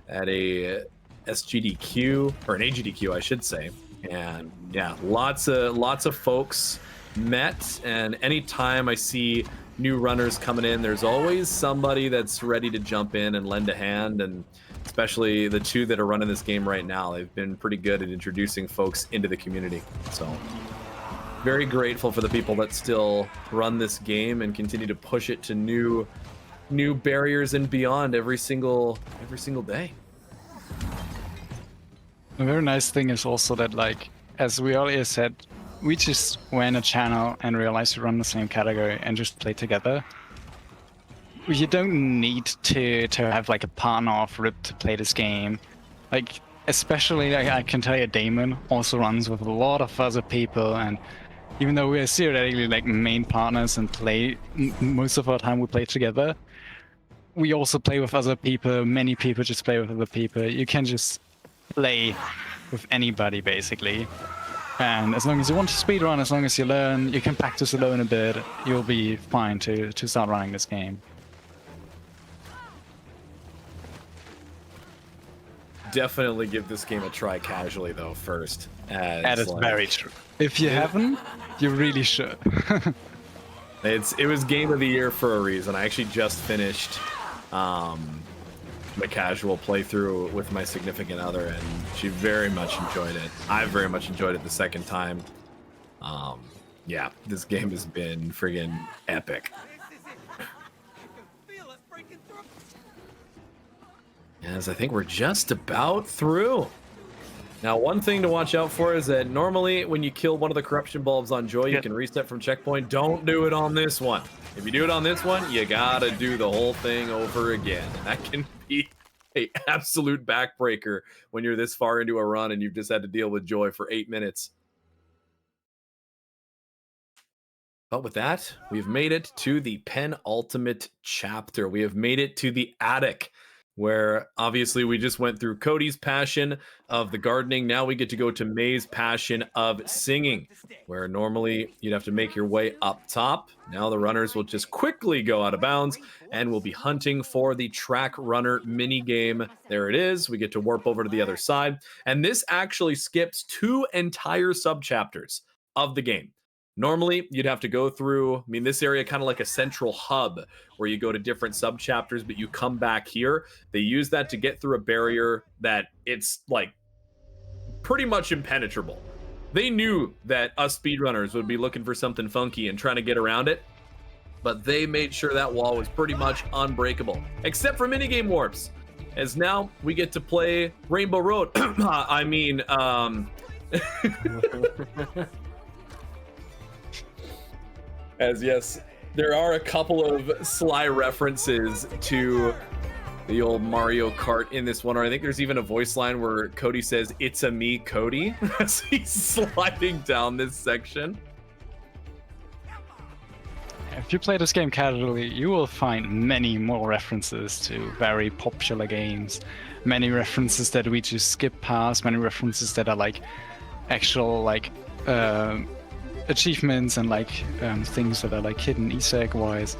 at a SGDQ, or an AGDQ I should say. And yeah, lots of folks met, and anytime I see new runners coming in, there's always somebody that's ready to jump in and lend a hand, and especially the 2 that are running this game right now, they've been pretty good at introducing folks into the community. So very grateful for the people that still run this game and continue to push it to new barriers and beyond every single day. A very nice thing is also that, like, as we earlier said, we just were in a channel and realized we run the same category and just play together. You don't need to have like a partner off rip to play this game. Like, especially, like, I can tell you, Damon also runs with a lot of other people, and even though we are theoretically like main partners and play most of our time we play together, we also play with other people. Many people just play with other people. You can just play with anybody basically, and as long as you want to speedrun, as long as you learn, you can practice alone a bit, you'll be fine to start running this game. Definitely give this game a try casually though first. That is very true. If you haven't, you really should. It was game of the year for a reason. I actually just finished my casual playthrough with my significant other, and she very much enjoyed it. I very much enjoyed it the second time. Yeah, this game has been friggin' epic. As I think we're just about through. Now, one thing to watch out for is that normally when you kill one of the corruption bulbs on Joy, you can reset from checkpoint. Don't do it on this one. If you do it on this one, you gotta do the whole thing over again. And that can be an absolute backbreaker when you're this far into a run and you've just had to deal with Joy for 8 minutes. But with that, we've made it to the penultimate chapter. We have made it to the attic, where obviously we just went through Cody's passion of the gardening. Now we get to go to May's passion of singing, where normally you'd have to make your way up top. Now the runners will just quickly go out of bounds and we'll be hunting for the track runner mini game. There it is. We get to warp over to the other side. And this actually skips 2 entire sub-chapters of the game. Normally, you'd have to go through, I mean, this area kind of like a central hub where you go to different sub-chapters, but you come back here. They use that to get through a barrier that it's like pretty much impenetrable. They knew that us speedrunners would be looking for something funky and trying to get around it, but they made sure that wall was pretty much unbreakable, except for minigame warps. as now we get to play Rainbow Road. I mean, as yes, there are a couple of sly references to the old Mario Kart in this one, or I think there's even a voice line where Cody says, "It's a me, Cody," as he's sliding down this section. If you play this game casually, you will find many more references to very popular games, many references that we just skip past, many references that are like actual like achievements and like things that are like hidden Easter egg wise.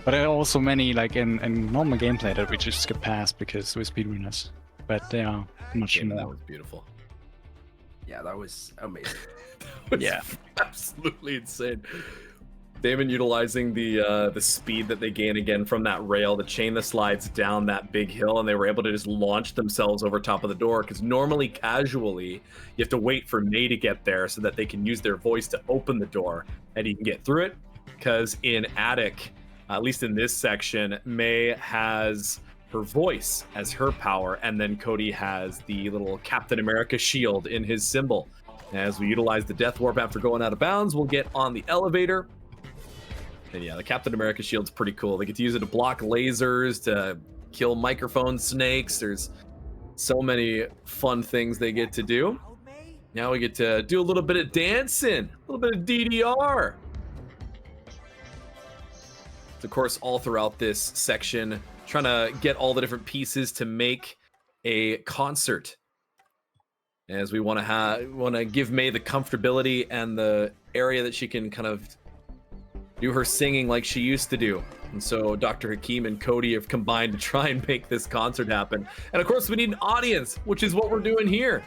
But there are also many like in normal gameplay that we just skip past because we're speedrunners. But they are much Yeah, more. that was beautiful. Yeah, that was amazing. Yeah. Absolutely insane. Damon utilizing the speed that they gain again from that rail to chain the slides down that big hill, and they were able to just launch themselves over top of the door, because normally casually you have to wait for May to get there so that they can use their voice to open the door and you can get through it. Because in Attic, at least in this section, May has her voice as her power, and then Cody has the little Captain America shield in his symbol. As we utilize the Death Warp after going out of bounds, we'll get on the elevator. And yeah, the Captain America shield's pretty cool. They get to use it to block lasers, to kill microphone snakes. There's so many fun things they get to do. Now we get to do a little bit of dancing, a little bit of DDR. Of course, all throughout this section, trying to get all the different pieces to make a concert. As we want to give May the comfortability and the area that she can kind of do her singing like she used to do. And so Dr. Hakeem and Cody have combined to try and make this concert happen. And of course, we need an audience, which is what we're doing here.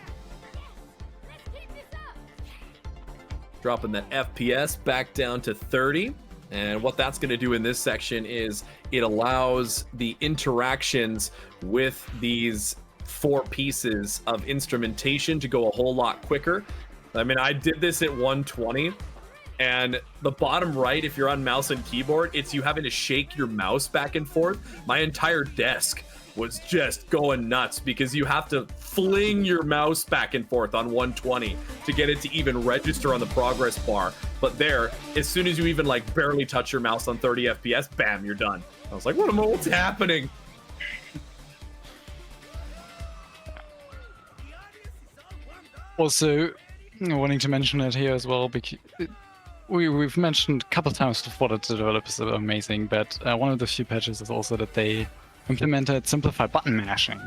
Dropping that FPS back down to 30. And what that's going to do in this section is it allows the interactions with these 4 pieces of instrumentation to go a whole lot quicker. I mean, I did this at 120. And the bottom right, if you're on mouse and keyboard, it's you having to shake your mouse back and forth. My entire desk was just going nuts because you have to fling your mouse back and forth on 120 to get it to even register on the progress bar. But there, as soon as you even like barely touch your mouse on 30 FPS, bam, you're done. I was like, what's happening? Also, wanting to mention it here as well, because we've mentioned a couple times before that the developers are amazing, but one of the few patches is also that they implemented simplified button mashing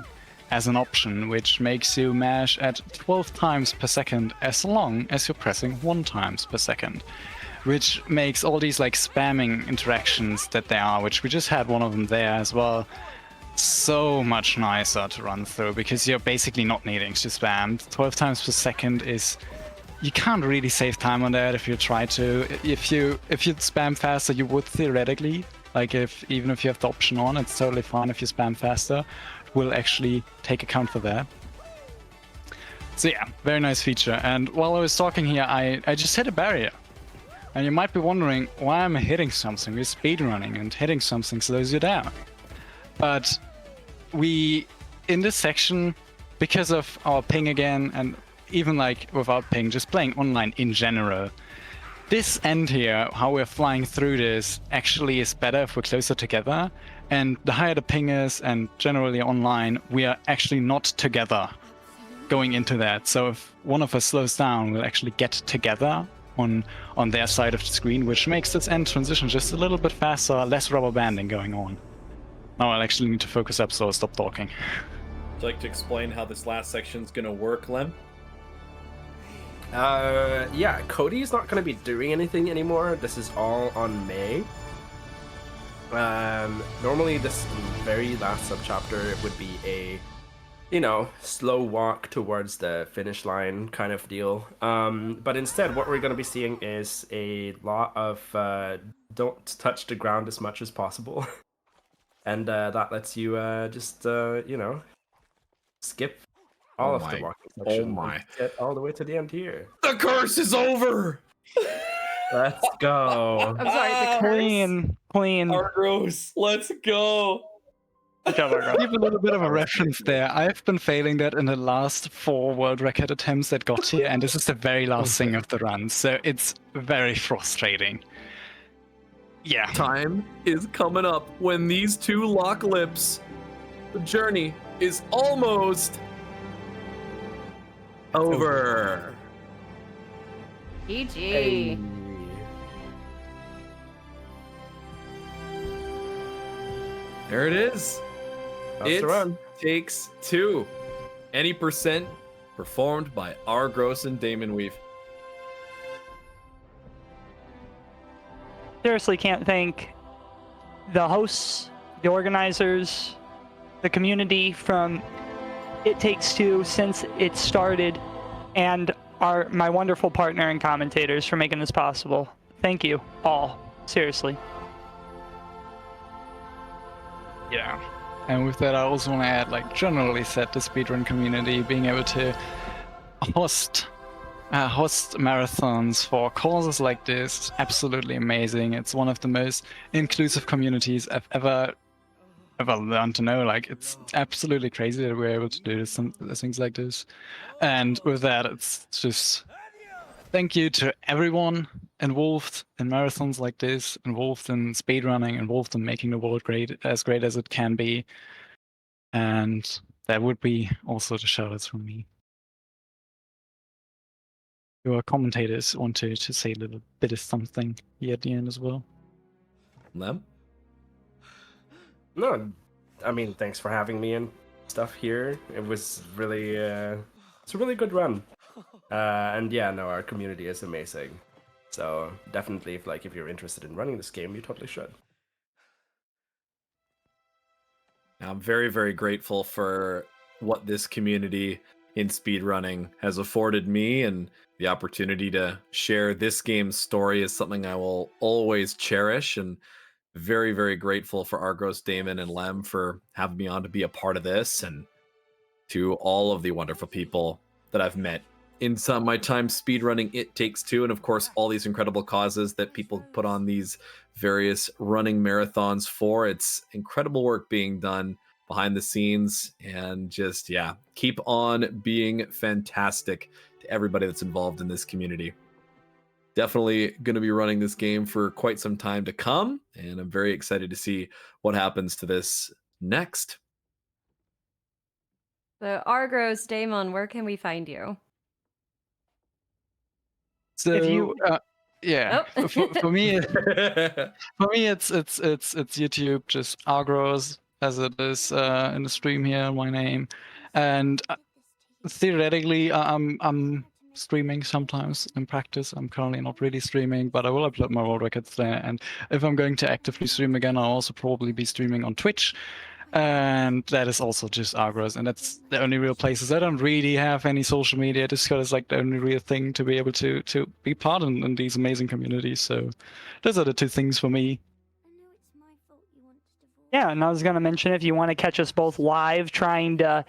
as an option, which makes you mash at 12 times per second as long as you're pressing 1 times per second, which makes all these like spamming interactions that there are, which we just had one of them there as well, so much nicer to run through, because you're basically not needing to spam. 12 times per second is, you can't really save time on that if you try to. If you spam faster, you would theoretically, like even if you have the option on, it's totally fine if you spam faster. It will actually take account for that. So yeah, very nice feature. And while I was talking here, I just hit a barrier. And you might be wondering why I'm hitting something. We're speedrunning, and hitting something slows you down. But we, in this section, because of our ping again, and even like without ping, just playing online in general, this end here, how we're flying through this, actually is better if we're closer together. And the higher the ping is, and generally online, we are actually not together going into that. So if one of us slows down, we'll actually get together on their side of the screen, which makes this end transition just a little bit faster, less rubber banding going on. Now I'll actually need to focus up, so I'll stop talking. Would you like to explain how this last section's gonna work, Lem? Yeah, Cody's not going to be doing anything anymore. This is all on May. Normally this very last subchapter would be a, slow walk towards the finish line kind of deal. But instead, what we're going to be seeing is a lot of don't touch the ground as much as possible. And that lets you skip all of the walking section. Oh my. And get all the way to the end here. The curse is over! Let's go. I'm sorry, the curse. Clean. Argros, let's go! Good job, Argros. Give a little bit of a reference there. I've been failing that in the last 4 world record attempts that got here, and this is the very last thing of the run, so it's very frustrating. Yeah. Time is coming up when these two lock lips. The journey is almost over. GG. Hey. There it is. That's It the run. takes 2. Any percent performed by Argros and Daemonweave. Seriously can't thank the hosts, the organizers, the community from It Takes Two since it started, and my wonderful partner and commentators for making this possible. Thank you all. Seriously. Yeah. And with that, I also want to add, like, generally set the speedrun community, being able to host marathons for causes like this is absolutely amazing. It's one of the most inclusive communities I've ever learned to know. Like, it's absolutely crazy that we're able to do things like this. And with that, it's just thank you to everyone involved in marathons like this, involved in speedrunning, involved in making the world great as it can be. And that would be also the shoutouts from me. Your commentators want to say a little bit of something here at the end as well. Lem? No, I mean, thanks for having me and stuff here. It was really, it's a really good run. And yeah, no, our community is amazing. So definitely, if you're interested in running this game, you totally should. I'm very, very grateful for what this community in speedrunning has afforded me, and the opportunity to share this game's story is something I will always cherish, and very, very grateful for Argros, Damon, and Lem for having me on to be a part of this, and to all of the wonderful people that I've met in my time speedrunning It Takes Two, and of course all these incredible causes that people put on these various running marathons for. It's incredible work being done behind the scenes, and just, yeah, keep on being fantastic to everybody that's involved in this community. Definitely going to be running this game for quite some time to come, and I'm very excited to see what happens to this next. So, Argros, Daemon, where can we find you? So If you- yeah, Oh. for me, it's YouTube, just Argros as it is in the stream here, my name, and theoretically, I'm streaming sometimes in practice. I'm currently not really streaming, but I will upload my world records there. And if I'm going to actively stream again, I'll also probably be streaming on Twitch. And that is also just Argros, and that's the only real places. I don't really have any social media. Discord is like the only real thing to be able to be part in these amazing communities. So those are the 2 things for me. Yeah, and I was going to mention, if you want to catch us both live trying to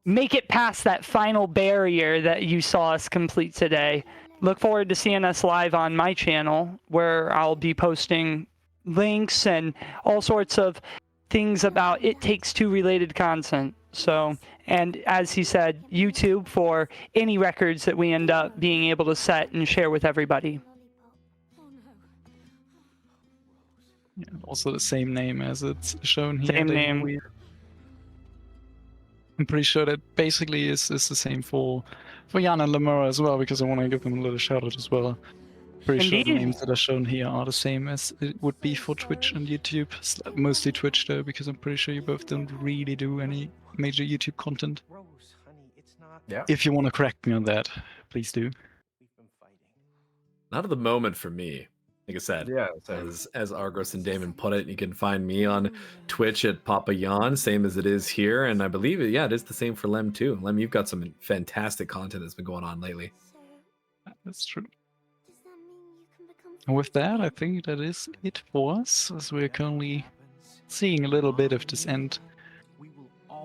make it past that final barrier that you saw us complete today, look forward to seeing us live on my channel, where I'll be posting links and all sorts of things about It Takes Two related content. So, and as he said, YouTube for any records that we end up being able to set and share with everybody. Yeah, also the same name as it's shown here. Same name. Daemonweave. I'm pretty sure that basically is the same for Jan and Lemura as well, because I want to give them a little shout out as well. Pretty sure the Indeed. names that are shown here are the same as it would be for Twitch and YouTube. Mostly Twitch though, because I'm pretty sure you both don't really do any major YouTube content. Yeah. If you want to correct me on that, please do. Not at the moment for me. Like I said, Yeah. as Argros and Damon put it, you can find me on Twitch at Papa Jan, same as it is here, and I believe it is the same for Lem too. Lem, you've got some fantastic content that's been going on lately. That's true. And with that, I think that is it for us, as we're currently seeing a little bit of this end.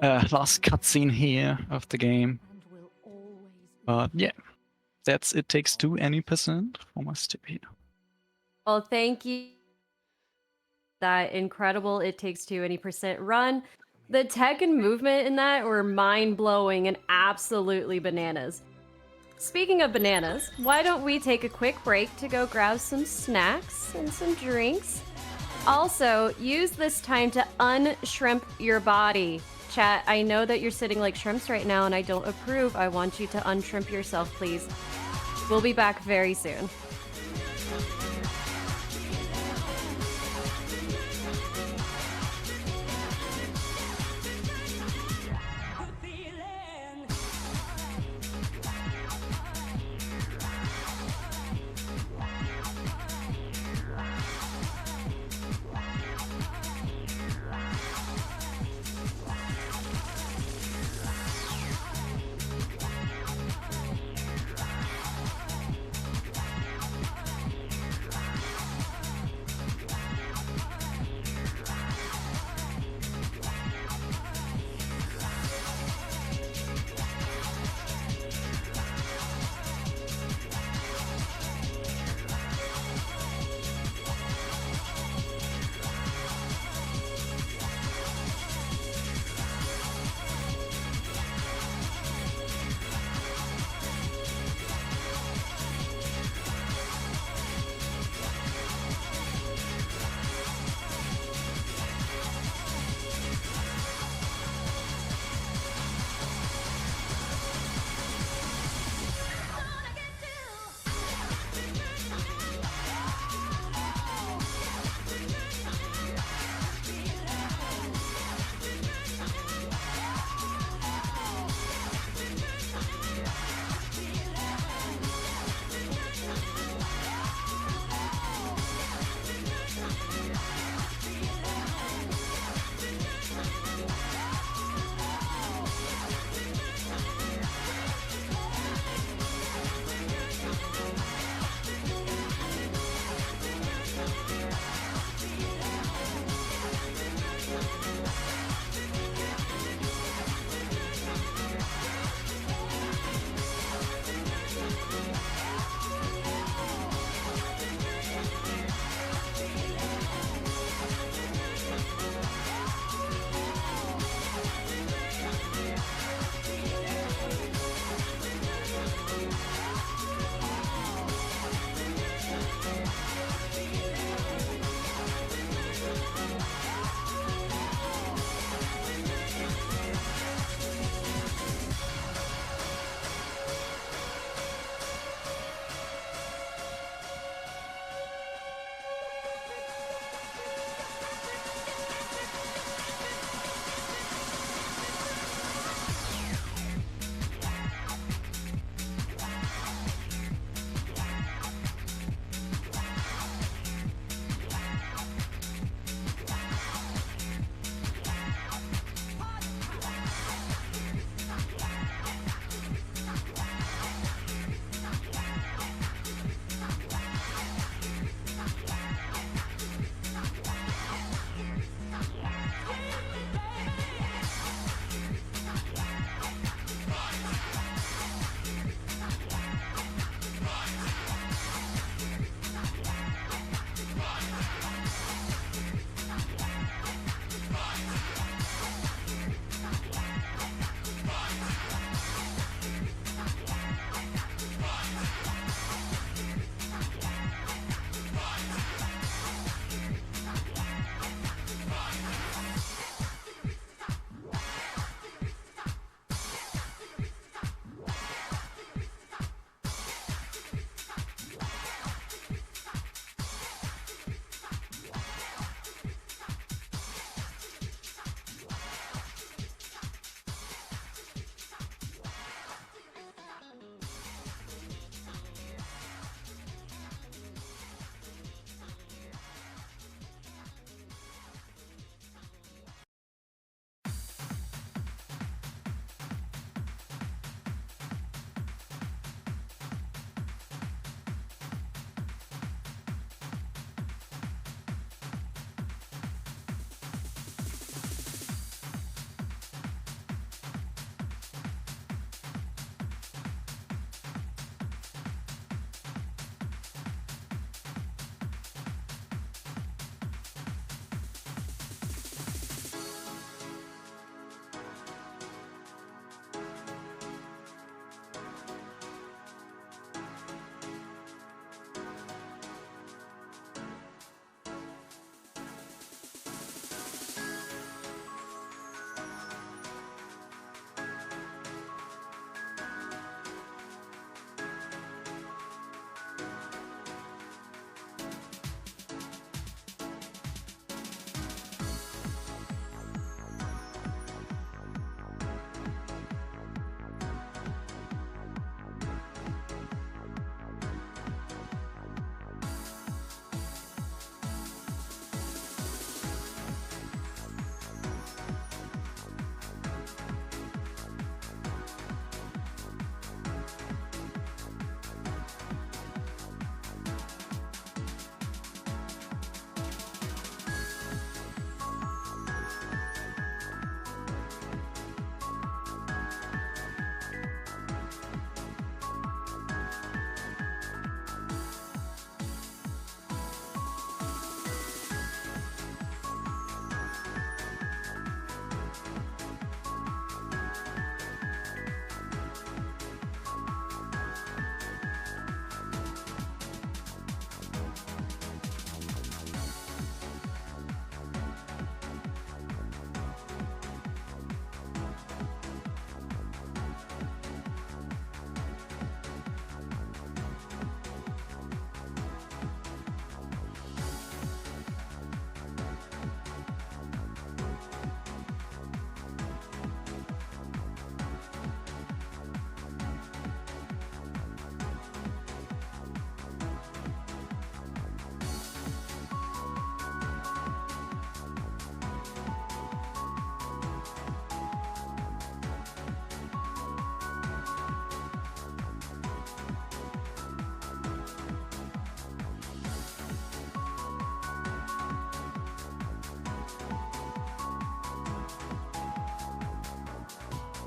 Last cutscene here of the game. But yeah, that's It Takes Two any percent from us too here. Well, thank you. That incredible It Takes Two any percent run. The tech and movement in that were mind-blowing and absolutely bananas. Speaking of bananas, why don't we take a quick break to go grab some snacks and some drinks? Also, use this time to unshrimp your body. Chat, I know that you're sitting like shrimps right now and I don't approve. I want you to unshrimp yourself, please. We'll be back very soon.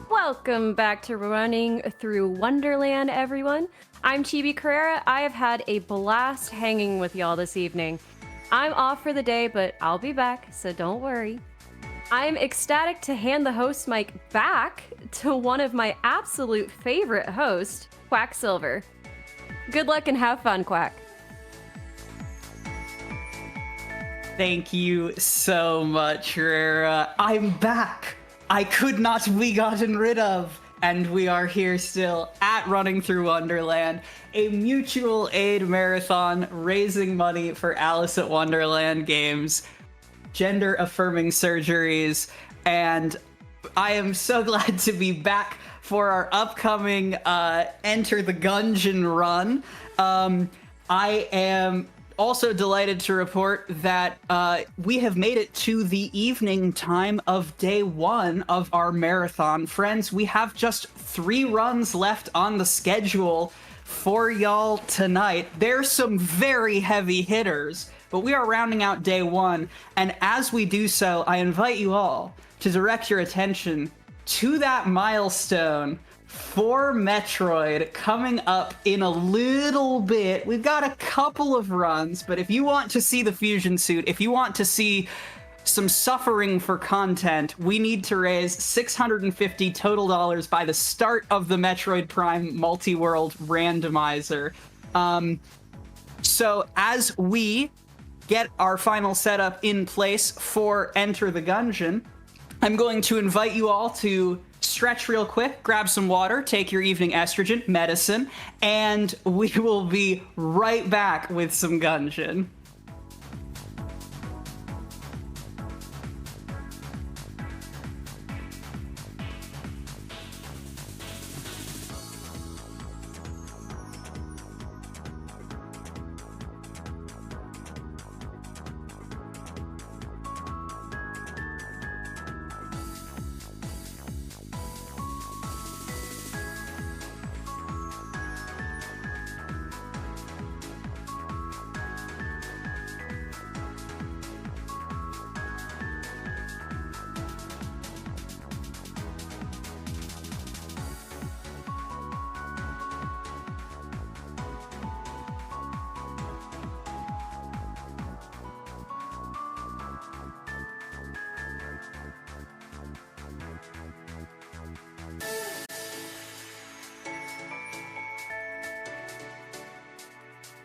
Welcome back to Running Through Wonderland, everyone. I'm Chibi Carrera. I have had a blast hanging with y'all this evening. I'm off for the day, but I'll be back, so don't worry. I'm ecstatic to hand the host mic back to one of my absolute favorite hosts, Quacksilver. Good luck and have fun, Quack. Thank you so much, Rara. I'm back. I could not be gotten rid of. And we are here still at Running Through Wonderland, a mutual aid marathon raising money for Alice at Wonderland games, gender affirming surgeries, and I am so glad to be back for our upcoming Enter the Gungeon run. I am also delighted to report that we have made it to the evening time of day 1 of our marathon. Friends, we have just 3 runs left on the schedule for y'all tonight. There's some very heavy hitters, but we are rounding out day 1. And as we do so, I invite you all to direct your attention to that milestone for Metroid coming up in a little bit. We've got a couple of runs, but if you want to see the fusion suit, if you want to see some suffering for content, we need to raise $650 total by the start of the Metroid Prime multi-world randomizer. So as we get our final setup in place for Enter the Gungeon, I'm going to invite you all to stretch real quick, grab some water, take your evening estrogen medicine, and we will be right back with some Gungeon.